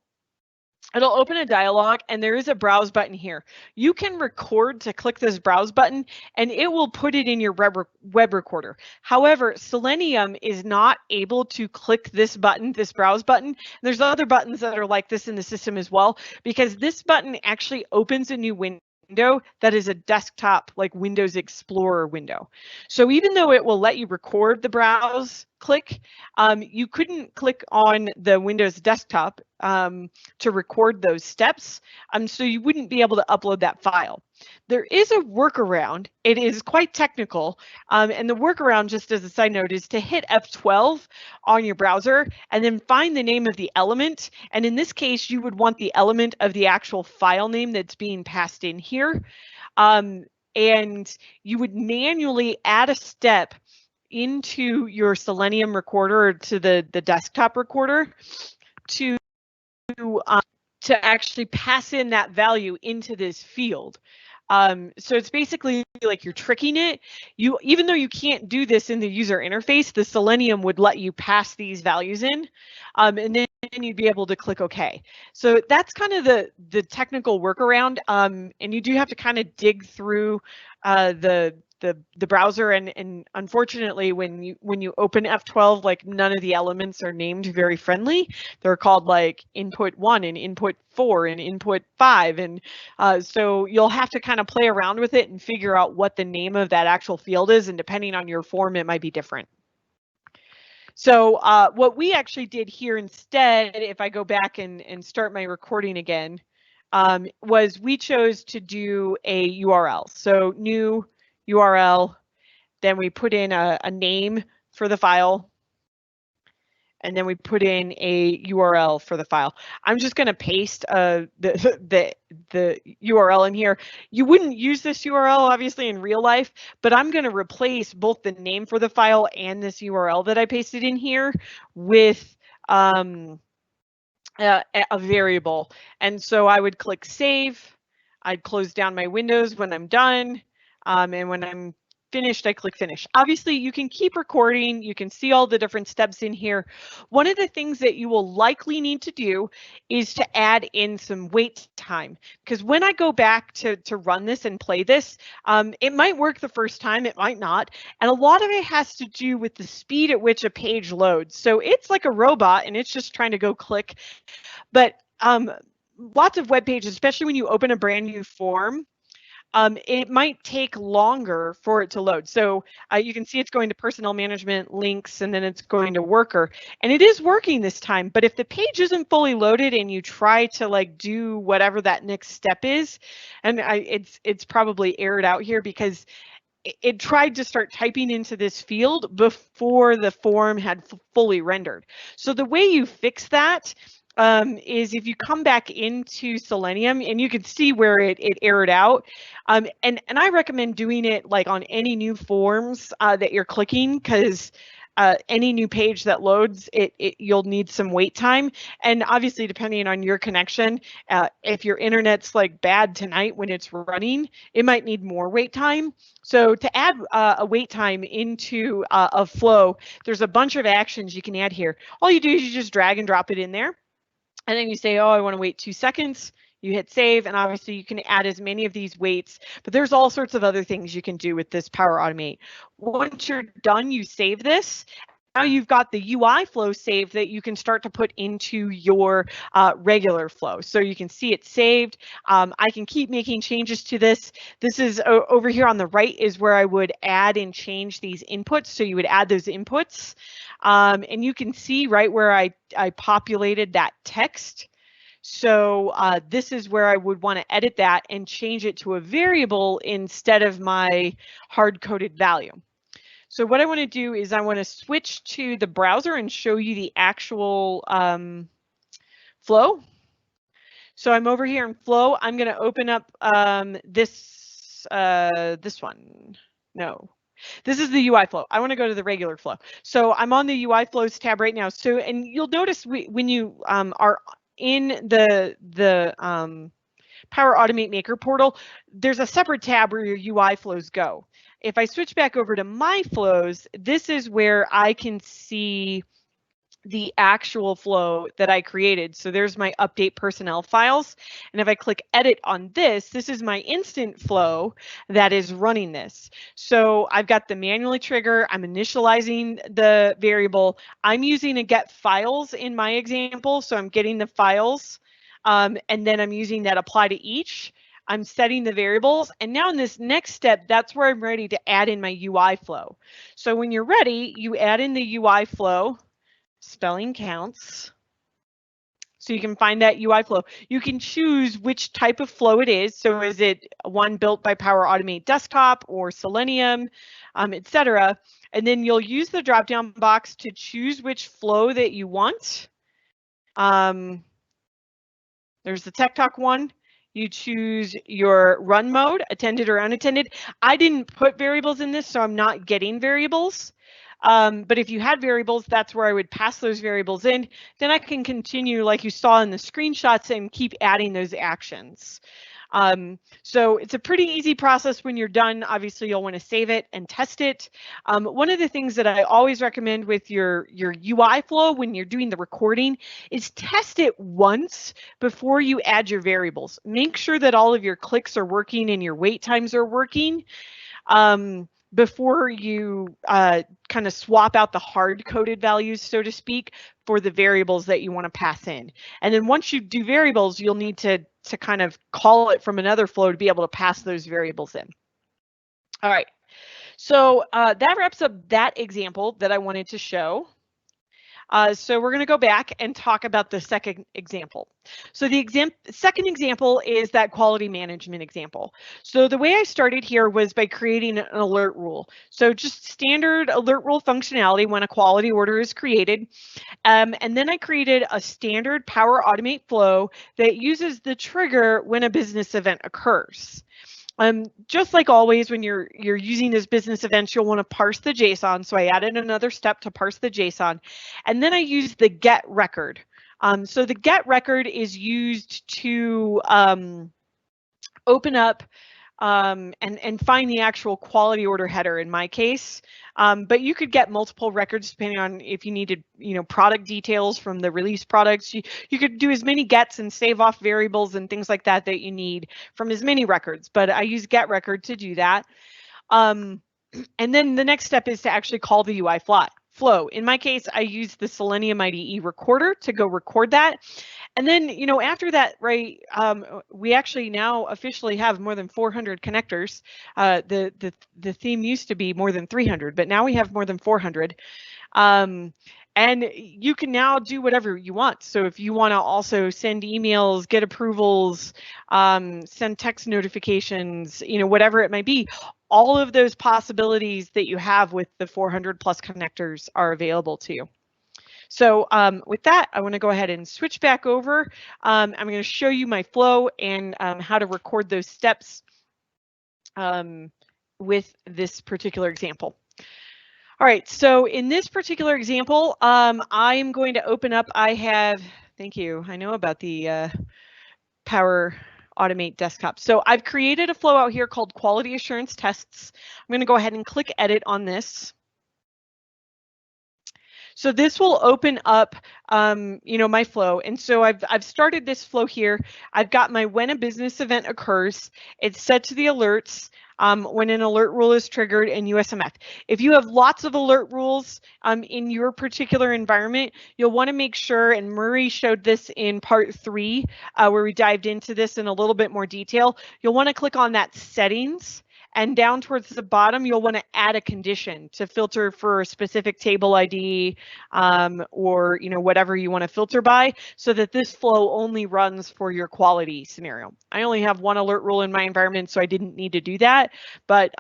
it'll open a dialog and there is a browse button here. You can record to click this browse button and it will put it in your web recorder. However, Selenium is not able to click this button, this browse button. There's other buttons that are like this in the system as well, because this button actually opens a new window that is a desktop like Windows Explorer window. So even though it will let you record the browse click, you couldn't click on the Windows desktop to record those steps, so you wouldn't be able to upload that file. There is a workaround. It is quite technical, and the workaround, just as a side note, is to hit F12 on your browser and then find the name of the element. And in this case, you would want the element of the actual file name that's being passed in here. And you would manually add a step into your Selenium recorder or to the desktop recorder to actually pass in that value into this field. So it's basically like you're tricking it. Even though you can't do this in the user interface, the Selenium would let you pass these values in, and then you'd be able to click OK. So that's kind of the technical workaround, and you do have to kind of dig through the browser, and unfortunately when you open F12, like none of the elements are named very friendly. They're called like input 1 and input 4 and input 5, and so you'll have to kind of play around with it and figure out what the name of that actual field is, and depending on your form it might be different. So what we actually did here instead, if I go back and start my recording again, was we chose to do a URL. So new URL, then we put in a name for the file, and then we put in a URL for the file. I'm just going to paste the URL in here. You wouldn't use this URL obviously in real life, but I'm going to replace both the name for the file and this URL that I pasted in here with a variable. And so I would click save. I'd close down my windows when I'm done. And when I'm finished, I click finish. Obviously, you can keep recording. You can see all the different steps in here. One of the things that you will likely need to do is to add in some wait time, because when I go back to run this and play this, it might work the first time, it might not. And a lot of it has to do with the speed at which a page loads. So it's like a robot and it's just trying to go click. But lots of web pages, especially when you open a brand new form, it might take longer for it to load. So you can see it's going to personnel management, links, and then it's going to worker. And it is working this time, but if the page isn't fully loaded and you try to like do whatever that next step is, and it's probably errored out here because it tried to start typing into this field before the form had fully rendered. So the way you fix that is if you come back into Selenium, and you can see where it errored out, and I recommend doing it like on any new forms that you're clicking, because any new page that loads, you'll need some wait time. And obviously, depending on your connection, if your internet's like bad tonight when it's running, it might need more wait time. So to add a wait time into a flow, there's a bunch of actions you can add here. All you do is you just drag and drop it in there. And then you say, oh, I want to wait 2 seconds. You hit save, and obviously you can add as many of these weights, but there's all sorts of other things you can do with this Power Automate. Once you're done, you save this. Now you've got the UI flow saved that you can start to put into your regular flow. So you can see it saved. I can keep making changes to this. This is over here on the right is where I would add and change these inputs. So you would add those inputs. And you can see right where I populated that text. So this is where I would want to edit that and change it to a variable instead of my hard-coded value. So what I want to do is I want to switch to the browser and show you the actual flow. So I'm over here in Flow. I'm going to open up this one. No, this is the UI flow. I want to go to the regular flow. So I'm on the UI flows tab right now. So, and you'll notice when you are in the Power Automate Maker portal, there's a separate tab where your UI flows go. If I switch back over to my flows, this is where I can see the actual flow that I created. So there's my update personnel files. And if I click edit on this, this is my instant flow that is running this. So I've got the manually trigger, I'm initializing the variable. I'm using a get files in my example. So I'm getting the files and then I'm using that apply to each. I'm setting the variables, and now in this next step, that's where I'm ready to add in my UI flow. So when you're ready, you add in the UI flow, spelling counts. So you can find that UI flow. You can choose which type of flow it is. So is it one built by Power Automate Desktop or Selenium, etc. And then you'll use the drop-down box to choose which flow that you want. There's the TechTalk one. You choose your run mode, attended or unattended. I didn't put variables in this, so I'm not getting variables. But if you had variables, that's where I would pass those variables in. Then I can continue like you saw in the screenshots and keep adding those actions. So it's a pretty easy process when you're done. Obviously, you'll want to save it and test it. One of the things that I always recommend with your UI flow when you're doing the recording is test it once before you add your variables. Make sure that all of your clicks are working and your wait times are working. Before you kind of swap out the hard-coded values, so to speak, for the variables that you want to pass in. And then once you do variables, you'll need to kind of call it from another flow to be able to pass those variables in. All right, so that wraps up that example that I wanted to show. So we're going to go back and talk about the second example. So the second example is that quality management example. So the way I started here was by creating an alert rule. So just standard alert rule functionality when a quality order is created. And then I created a standard Power Automate flow that uses the trigger when a business event occurs. Just like always, when you're using this business events, you'll want to parse the JSON. So I added another step to parse the JSON, and then I used the get record. So the get record is used to open up and find the actual quality order header in my case. But you could get multiple records depending on if you needed, product details from the release products. You could do as many gets and save off variables and things like that that you need from as many records. But I use get record to do that. And then the next step is to actually call the UI flow. In my case, I use the Selenium IDE recorder to go record that. And then, after that, right, we actually now officially have more than 400 connectors. The theme used to be more than 300, but now we have more than 400. And you can now do whatever you want. So if you want to also send emails, get approvals, send text notifications, whatever it might be, all of those possibilities that you have with the 400 plus connectors are available to you. So with that, I want to go ahead and switch back over. I'm going to show you my flow and how to record those steps with this particular example. All right, so in this particular example, I am going to open up, thank you, I know about the Power Automate Desktop. So I've created a flow out here called Quality Assurance Tests. I'm going to go ahead and click Edit on this. So this will open up, my flow. And so I've started this flow here. I've got my when a business event occurs. It's set to the alerts. When an alert rule is triggered in USMF. If you have lots of alert rules in your particular environment, you'll want to make sure, and Murray showed this in part 3, where we dived into this in a little bit more detail, you'll want to click on that settings. And down towards the bottom, you'll want to add a condition to filter for a specific table ID or whatever you want to filter by, so that this flow only runs for your quality scenario. I only have one alert rule in my environment, so I didn't need to do that, but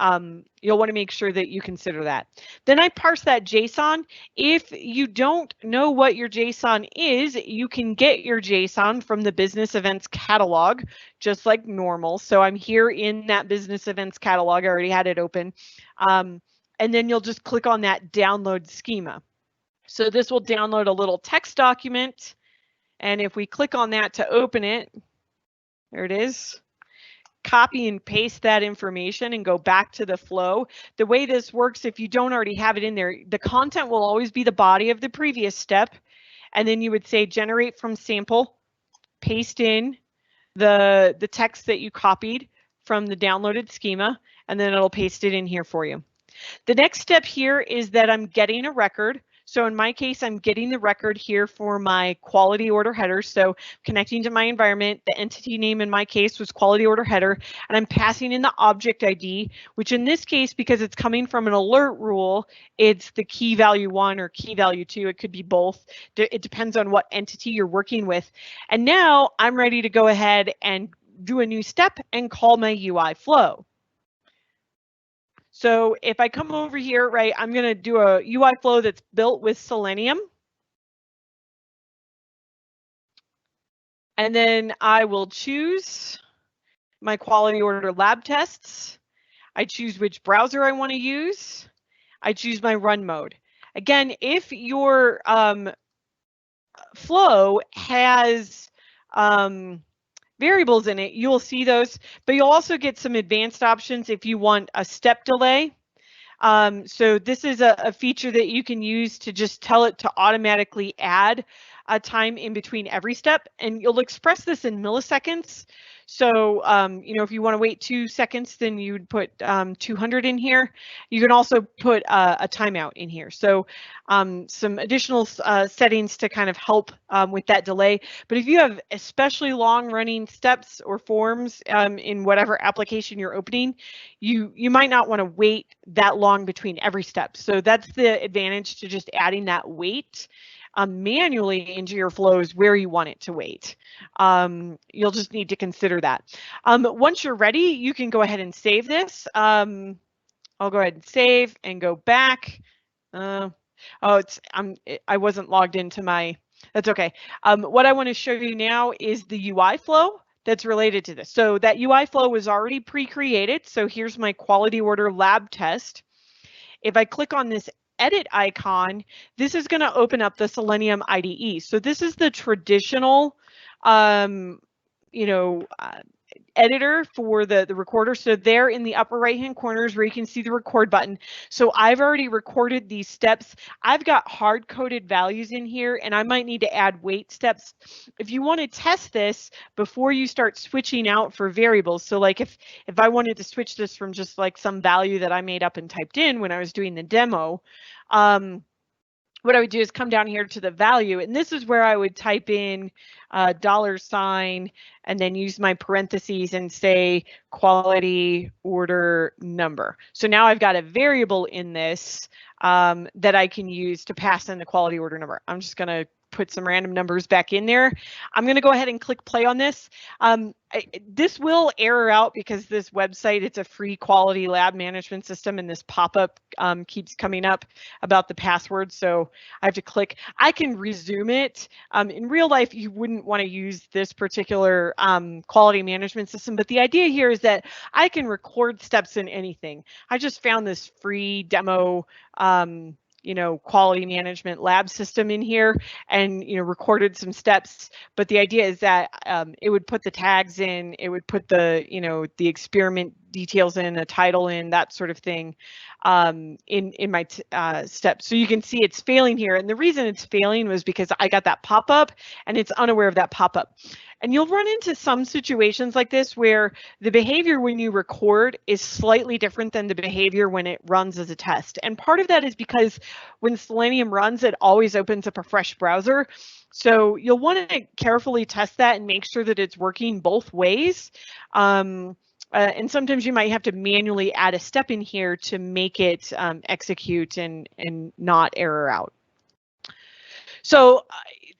you'll want to make sure that you consider that. Then I parse that JSON. If you don't know what your JSON is, you can get your JSON from the business events catalog, just like normal. So I'm here in that business events catalog. I already had it open. And then you'll just click on that download schema. So this will download a little text document. And if we click on that to open it, there it is. Copy and paste that information and go back to the flow. The way this works, if you don't already have it in there, the content will always be the body of the previous step. And then you would say generate from sample, paste in the text that you copied from the downloaded schema, and then it'll paste it in here for you. The next step here is that I'm getting a record. So in my case, I'm getting the record here for my quality order header. So connecting to my environment, the entity name in my case was quality order header, and I'm passing in the object ID, which in this case, because it's coming from an alert rule, it's the key value 1 or key value 2. It could be both. It depends on what entity you're working with. And now I'm ready to go ahead and do a new step and call my UI flow. So if I come over here, right, I'm going to do a UI flow that's built with Selenium. And then I will choose my quality order lab tests. I choose which browser I want to use. I choose my run mode. Again, if your flow has variables in it, you'll see those, but you'll also get some advanced options if you want a step delay. So this is a feature that you can use to just tell it to automatically add a time in between every step, and you'll express this in milliseconds. So, if you want to wait 2 seconds, then you'd put 200 in here. You can also put a timeout in here. So some additional settings to kind of help with that delay. But if you have especially long running steps or forms in whatever application you're opening, you might not want to wait that long between every step. So that's the advantage to just adding that wait manually into your flows where you want it to wait. You'll just need to consider that. Once you're ready, you can go ahead and save this. I'll go ahead and save and go back. I wasn't logged into my, that's okay. What I want to show you now is the UI flow that's related to this. So that UI flow was already pre-created. So here's my quality order lab test. If I click on this edit icon, this is going to open up the Selenium IDE. So this is the traditional, editor for the recorder. So there in the upper right hand corner is where you can see the record button. So I've already recorded these steps. I've got hard coded values in here, and I might need to add wait steps. If you want to test this before you start switching out for variables, so like if I wanted to switch this from just like some value that I made up and typed in when I was doing the demo, what I would do is come down here to the value, and this is where I would type in $, and then use my parentheses and say quality order number. So now I've got a variable in this that I can use to pass in the quality order number. I'm just going to put some random numbers back in there. I'm going to go ahead and click play on this. This will error out because this website, it's a free quality lab management system, and this pop-up keeps coming up about the password. So I have to click. I can resume it. In real life, you wouldn't want to use this particular quality management system, but the idea here is that I can record steps in anything. I just found this free demo quality management lab system in here, and recorded some steps. But the idea is that it would put the tags in, it would put the the experiment details in, a title in, that sort of thing in my steps. So you can see it's failing here. And the reason it's failing was because I got that pop-up and it's unaware of that pop-up. And you'll run into some situations like this where the behavior when you record is slightly different than the behavior when it runs as a test. And part of that is because when Selenium runs, it always opens up a fresh browser. So you'll want to carefully test that and make sure that it's working both ways. And sometimes you might have to manually add a step in here to make it execute and not error out. So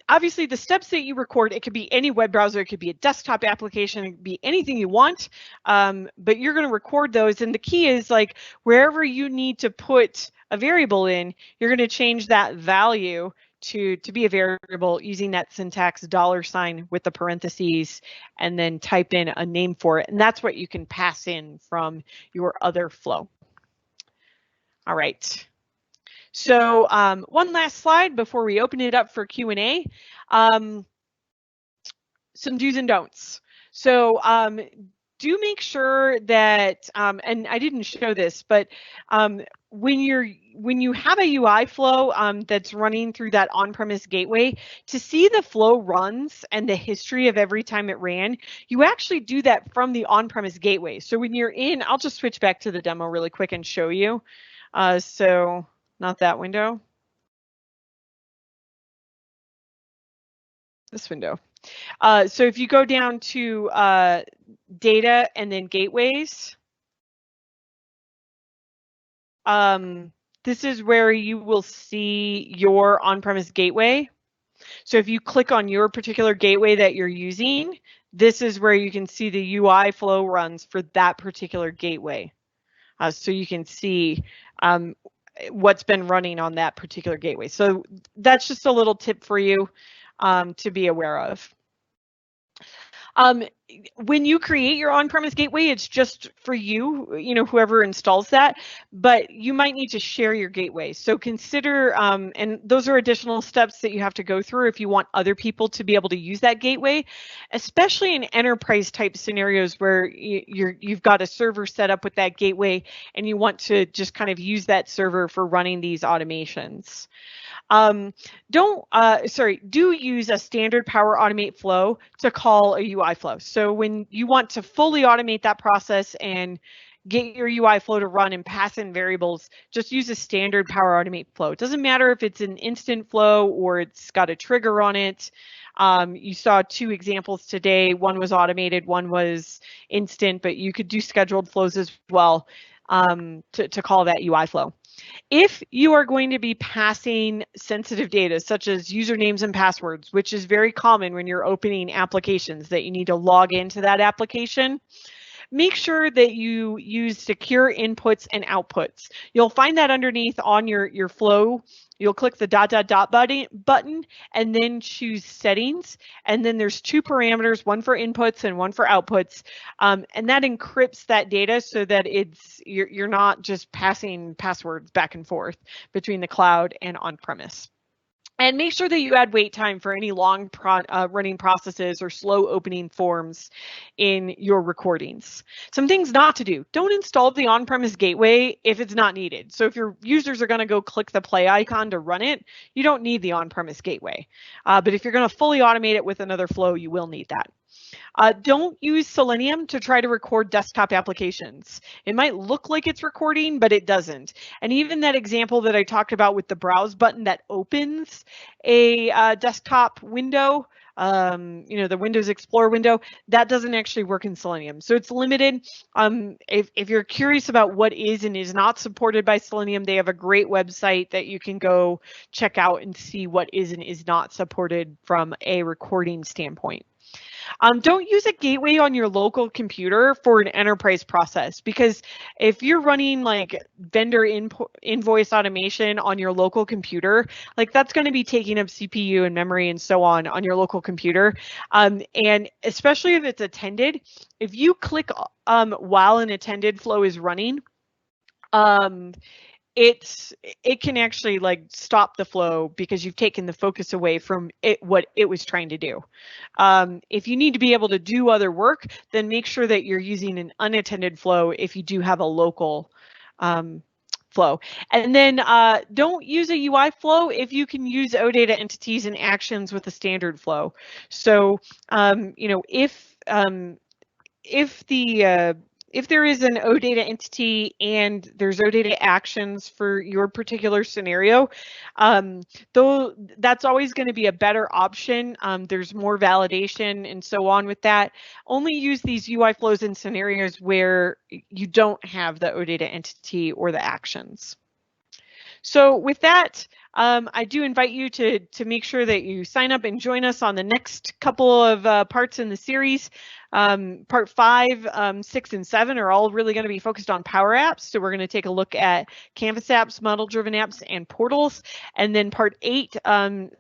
obviously the steps that you record, it could be any web browser, it could be a desktop application, it could be anything you want, but you're going to record those. And the key is like wherever you need to put a variable in, you're going to change that value to be a variable using that syntax $ with the parentheses and then type in a name for it. And that's what you can pass in from your other flow. All right. So one last slide before we open it up for Q&A. Some do's and don'ts. So do make sure that, and I didn't show this, but when you have a UI flow that's running through that on-premise gateway, to see the flow runs and the history of every time it ran, you actually do that from the on-premise gateway. So when you're in, I'll just switch back to the demo really quick and show you. So not that window. This window. So if you go down to data and then gateways, this is where you will see your on-premise gateway. So if you click on your particular gateway that you're using, this is where you can see the UI flow runs for that particular gateway. So you can see what's been running on that particular gateway. So that's just a little tip for you to be aware of. When you create your on-premise gateway, it's just for you, whoever installs that, but you might need to share your gateway. So consider, and those are additional steps that you have to go through if you want other people to be able to use that gateway, especially in enterprise type scenarios where you've got a server set up with that gateway and you want to just kind of use that server for running these automations. Do use a standard Power Automate flow to call a UI flow. So when you want to fully automate that process and get your UI flow to run and pass in variables, just use a standard Power Automate flow. It doesn't matter if it's an instant flow or it's got a trigger on it. You saw 2 examples today. One was automated, one was instant, but you could do scheduled flows as well to call that UI flow. If you are going to be passing sensitive data, such as usernames and passwords, which is very common when you're opening applications that you need to log into that application, make sure that you use secure inputs and outputs. You'll find that underneath on your flow. You'll click the ... button and then choose settings. And then there's 2 parameters, one for inputs and one for outputs. And that encrypts that data so that you're not just passing passwords back and forth between the cloud and on-premise. And make sure that you add wait time for any long running processes or slow opening forms in your recordings. Some things not to do. Don't install the on-premise gateway if it's not needed. So if your users are going to go click the play icon to run it, you don't need the on-premise gateway. But if you're going to fully automate it with another flow, you will need that. Don't use Selenium to try to record desktop applications. It might look like it's recording, but it doesn't. And even that example that I talked about with the browse button that opens a desktop window, the Windows Explorer window, that doesn't actually work in Selenium. So it's limited. If you're curious about what is and is not supported by Selenium, they have a great website that you can go check out and see what is and is not supported from a recording standpoint. Don't use a gateway on your local computer for an enterprise process, because if you're running like vendor invoice automation on your local computer, like that's going to be taking up CPU and memory and so on your local computer. And especially if it's attended, if you click while an attended flow is running, it can actually like stop the flow because you've taken the focus away from it, what it was trying to do. If you need to be able to do other work, then make sure that you're using an unattended flow if you do have a local flow. And then don't use a UI flow if you can use OData entities and actions with a standard flow. So, you know, if there is an OData entity and there's OData actions for your particular scenario, though that's always going to be a better option. There's more validation and so on with that. Only use these UI flows in scenarios where you don't have the OData entity or the actions. So with that, I do invite you to make sure that you sign up and join us on the next couple of parts in the series. Part 5, 6, and 7 are all really going to be focused on Power Apps. So we're going to take a look at Canvas apps, model-driven apps, and portals. And then Part 8,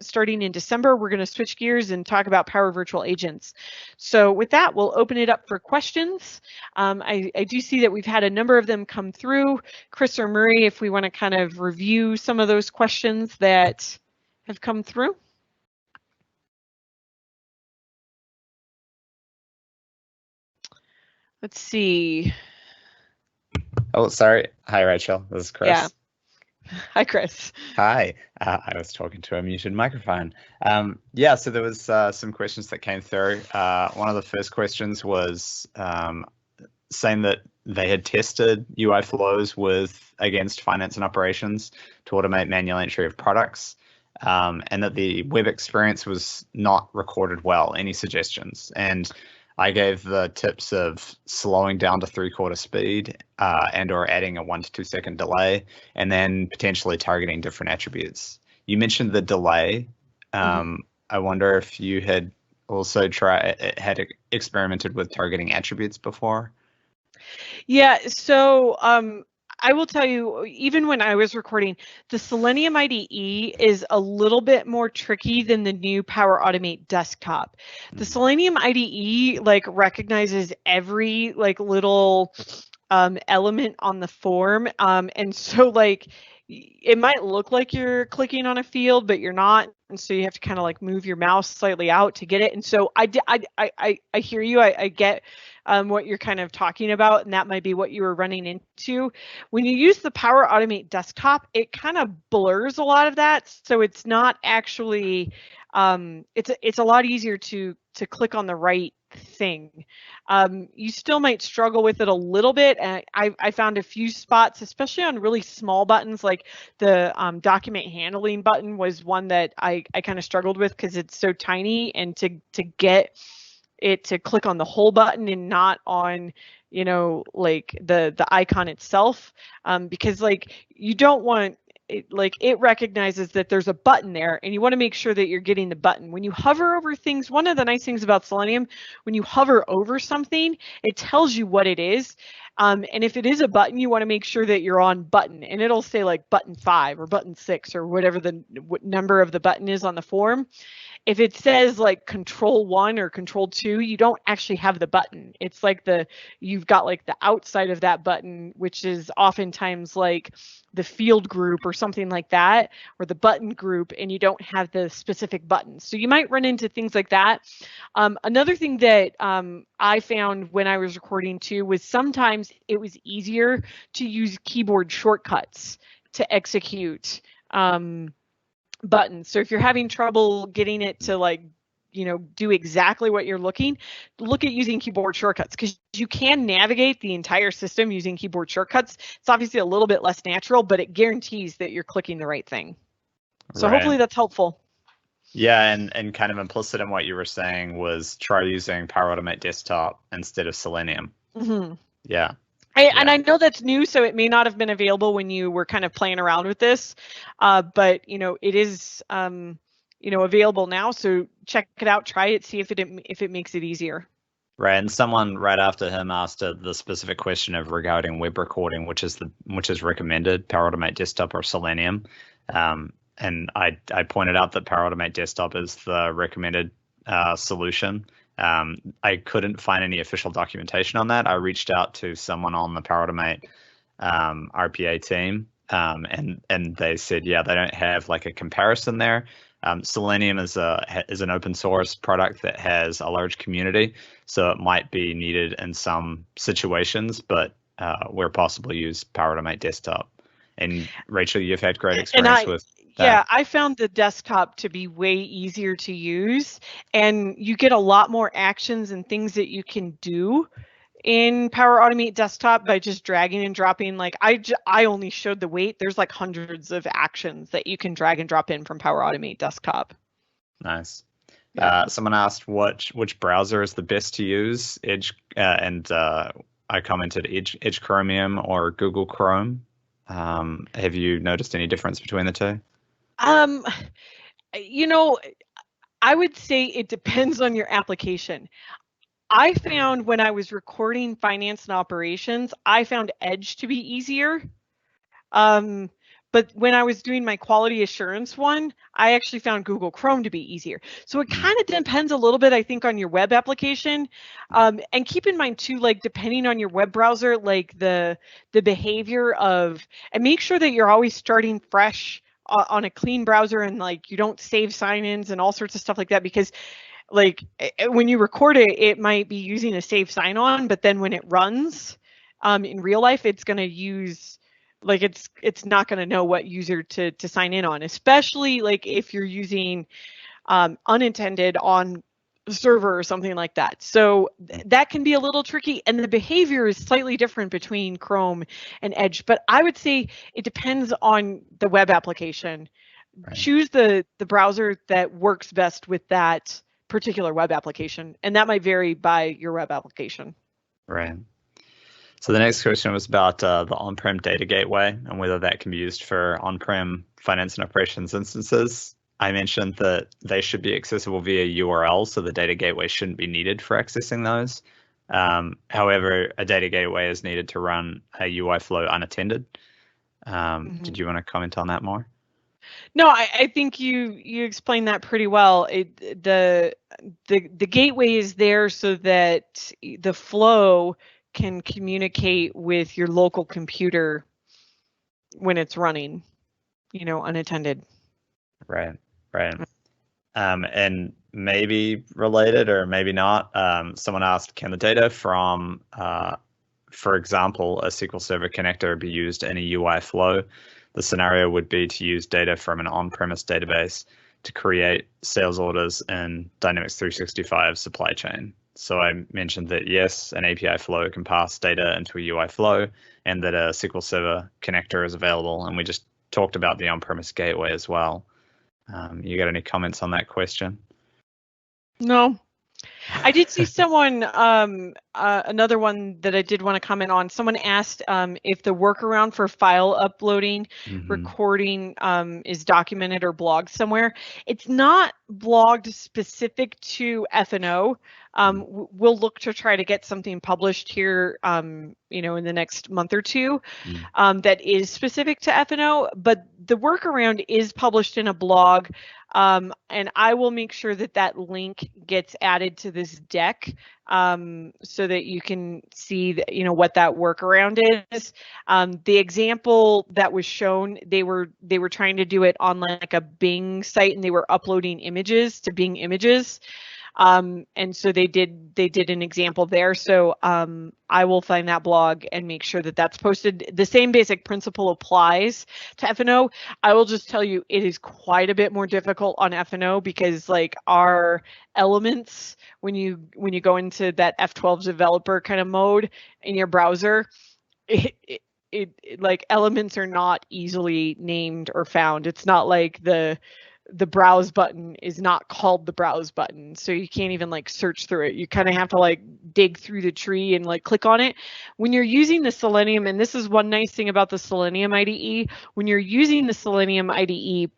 starting in December, we're going to switch gears and talk about Power Virtual Agents. So with that, we'll open it up for questions. I do see that we've had a number of them come through. Chris or Murray, if we want to kind of review some of those questions that have come through. Let's see. Oh, sorry. Hi, Rachel. This is Chris. Yeah. Hi, Chris. Hi. I was talking to a muted microphone. Yeah, so there was some questions that came through. One of the first questions was saying that they had tested UI flows against finance and operations to automate manual entry of products, and that the web experience was not recorded well. Any suggestions? And I gave the tips of slowing down to 3/4 speed and or adding a 1 to 2 second delay, and then potentially targeting different attributes. You mentioned the delay. I wonder if you had also had experimented with targeting attributes before. Yeah, so I will tell you, even when I was recording, the Selenium IDE is a little bit more tricky than the new Power Automate desktop. The Selenium IDE like recognizes every like little element on the form, and so like it might look like you're clicking on a field, but you're not, and so you have to kind of like move your mouse slightly out to get it. And so I hear you. I get what you're kind of talking about, and that might be what you were running into. When you use the Power Automate desktop, it kind of blurs a lot of that, so it's not actually it's a lot easier to click on the right thing. You still might struggle with it a little bit. I found a few spots, especially on really small buttons, like the document handling button was one that I kind of struggled with because it's so tiny, and to get it to click on the whole button and not on, you know, like the icon itself, because like you don't want it, like it recognizes that there's a button there, and you want to make sure that you're getting the button. When you hover over things, one of the nice things about Selenium, when you hover over something, it tells you what it is. And if it is a button, you want to make sure that you're on button, and it'll say like button 5 or button 6 or whatever the number of the button is on the form. If it says like control 1 or control 2, you don't actually have the button. It's like you've got like the outside of that button, which is oftentimes like the field group or something like that, or the button group, and you don't have the specific button. So you might run into things like that. Another thing that I found when I was recording too was sometimes it was easier to use keyboard shortcuts to execute buttons. So if you're having trouble getting it to like, you know, do exactly what you're look at using keyboard shortcuts, because you can navigate the entire system using keyboard shortcuts. It's obviously a little bit less natural, but it guarantees that you're clicking the right thing. So hopefully that's helpful. Yeah, and kind of implicit in what you were saying was try using Power Automate Desktop instead of Selenium. Yeah. And I know that's new, so it may not have been available when you were kind of playing around with this, but you know, it is you know, available now. So check it out, try it, see if it makes it easier. Right, and someone right after him asked the specific question of regarding web recording, which is recommended, Power Automate Desktop or Selenium. And I pointed out that Power Automate Desktop is the recommended solution. I couldn't find any official documentation on that. I reached out to someone on the Power Automate RPA team and they said, yeah, they don't have like a comparison there. Selenium is an open source product that has a large community, so it might be needed in some situations, but where possible, use Power Automate Desktop. And Rachel, you've had great experience with that. Yeah, I found the desktop to be way easier to use, and you get a lot more actions and things that you can do in Power Automate Desktop by just dragging and dropping. Like I only showed the weight. There's like hundreds of actions that you can drag and drop in from Power Automate Desktop. Nice. Yeah. Someone asked which browser is the best to use, Edge, and I commented Edge Chromium or Google Chrome. Have you noticed any difference between the two? You know, I would say it depends on your application. I found when I was recording finance and operations, I found Edge to be easier. But when I was doing my quality assurance one, I actually found Google Chrome to be easier. So it kind of depends a little bit, I think, on your web application. And keep in mind too, like depending on your web browser, like the behavior of, and make sure that you're always starting fresh on a clean browser, and like you don't save sign-ins and all sorts of stuff like that, because like when you record it, it might be using a save sign-on, but then when it runs in real life, it's going to use, like it's not going to know what user to sign in on, especially like if you're using unintended on a server or something like that. So that can be a little tricky, and the behavior is slightly different between Chrome and Edge, but I would say it depends on the web application. Right. Choose the browser that works best with that particular web application, and that might vary by your web application. Right. So the next question was about the on-prem data gateway and whether that can be used for on-prem finance and operations instances. I mentioned that they should be accessible via URL, so the data gateway shouldn't be needed for accessing those. However, a data gateway is needed to run a UI flow unattended. Did you want to comment on that more? No, I think you explained that pretty well. The gateway is there so that the flow can communicate with your local computer when it's running, unattended. Right. And maybe related or maybe not, someone asked, can the data from, for example, a SQL Server connector be used in a UI flow? The scenario would be to use data from an on-premise database to create sales orders in Dynamics 365 supply chain. So I mentioned that, yes, an API flow can pass data into a UI flow, and that a SQL Server connector is available. And we just talked about the on-premise gateway as well. You got any comments on that question? No. I did see someone, another one that I did want to comment on. Someone asked if the workaround for file uploading, recording is documented or blogged somewhere. It's not blogged specific to F&O. We'll look to try to get something published here, in the next month or two that is specific to F&O, but the workaround is published in a blog. And I will make sure that that link gets added to this deck so that you can see what that workaround is. The example that was shown, they were trying to do it on like a Bing site, and they were uploading images to Bing Images. And so they did an example there. So I will find that blog and make sure that that's posted. The same basic principle applies to F&O. I will just tell you, it is quite a bit more difficult on F&O because like our elements, when you go into that F12 developer kind of mode in your browser, it like elements are not easily named or found. It's not like the browse button is not called the browse button, so you can't even like search through it. You kind of have to like dig through the tree and like click on it. When you're using the Selenium, and this is one nice thing about the Selenium IDE, when you're using the Selenium IDE,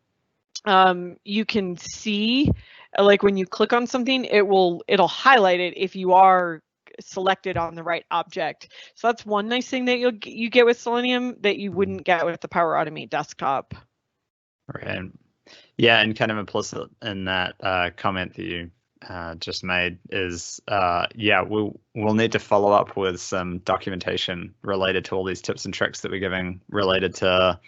you can see like when you click on something, it'll highlight it if you are selected on the right object. So that's one nice thing that you get with Selenium that you wouldn't get with the Power Automate desktop. Right. Yeah, and kind of implicit in that comment that you just made is, we'll need to follow up with some documentation related to all these tips and tricks that we're giving related to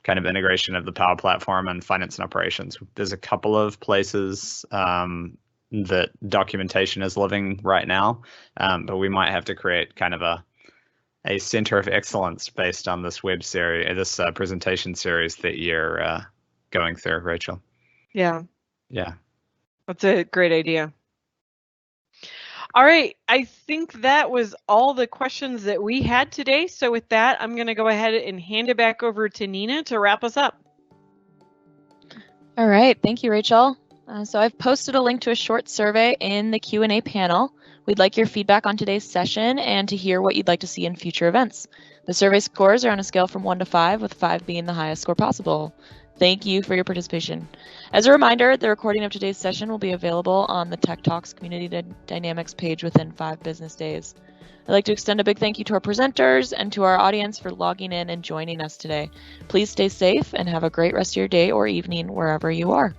kind of integration of the Power Platform and finance and operations. There's a couple of places that documentation is living right now, but we might have to create kind of a center of excellence based on this web series, this presentation series that you're going through, Rachel. Yeah. Yeah. That's a great idea. All right, I think that was all the questions that we had today. So with that, I'm going to go ahead and hand it back over to Nina to wrap us up. All right, thank you, Rachel. So I've posted a link to a short survey in the Q&A panel. We'd like your feedback on today's session and to hear what you'd like to see in future events. The survey scores are on a scale from 1 to 5, with 5 being the highest score possible. Thank you for your participation. As a reminder, the recording of today's session will be available on the Tech Talks Community Dynamics page within 5 business days. I'd like to extend a big thank you to our presenters and to our audience for logging in and joining us today. Please stay safe and have a great rest of your day or evening wherever you are.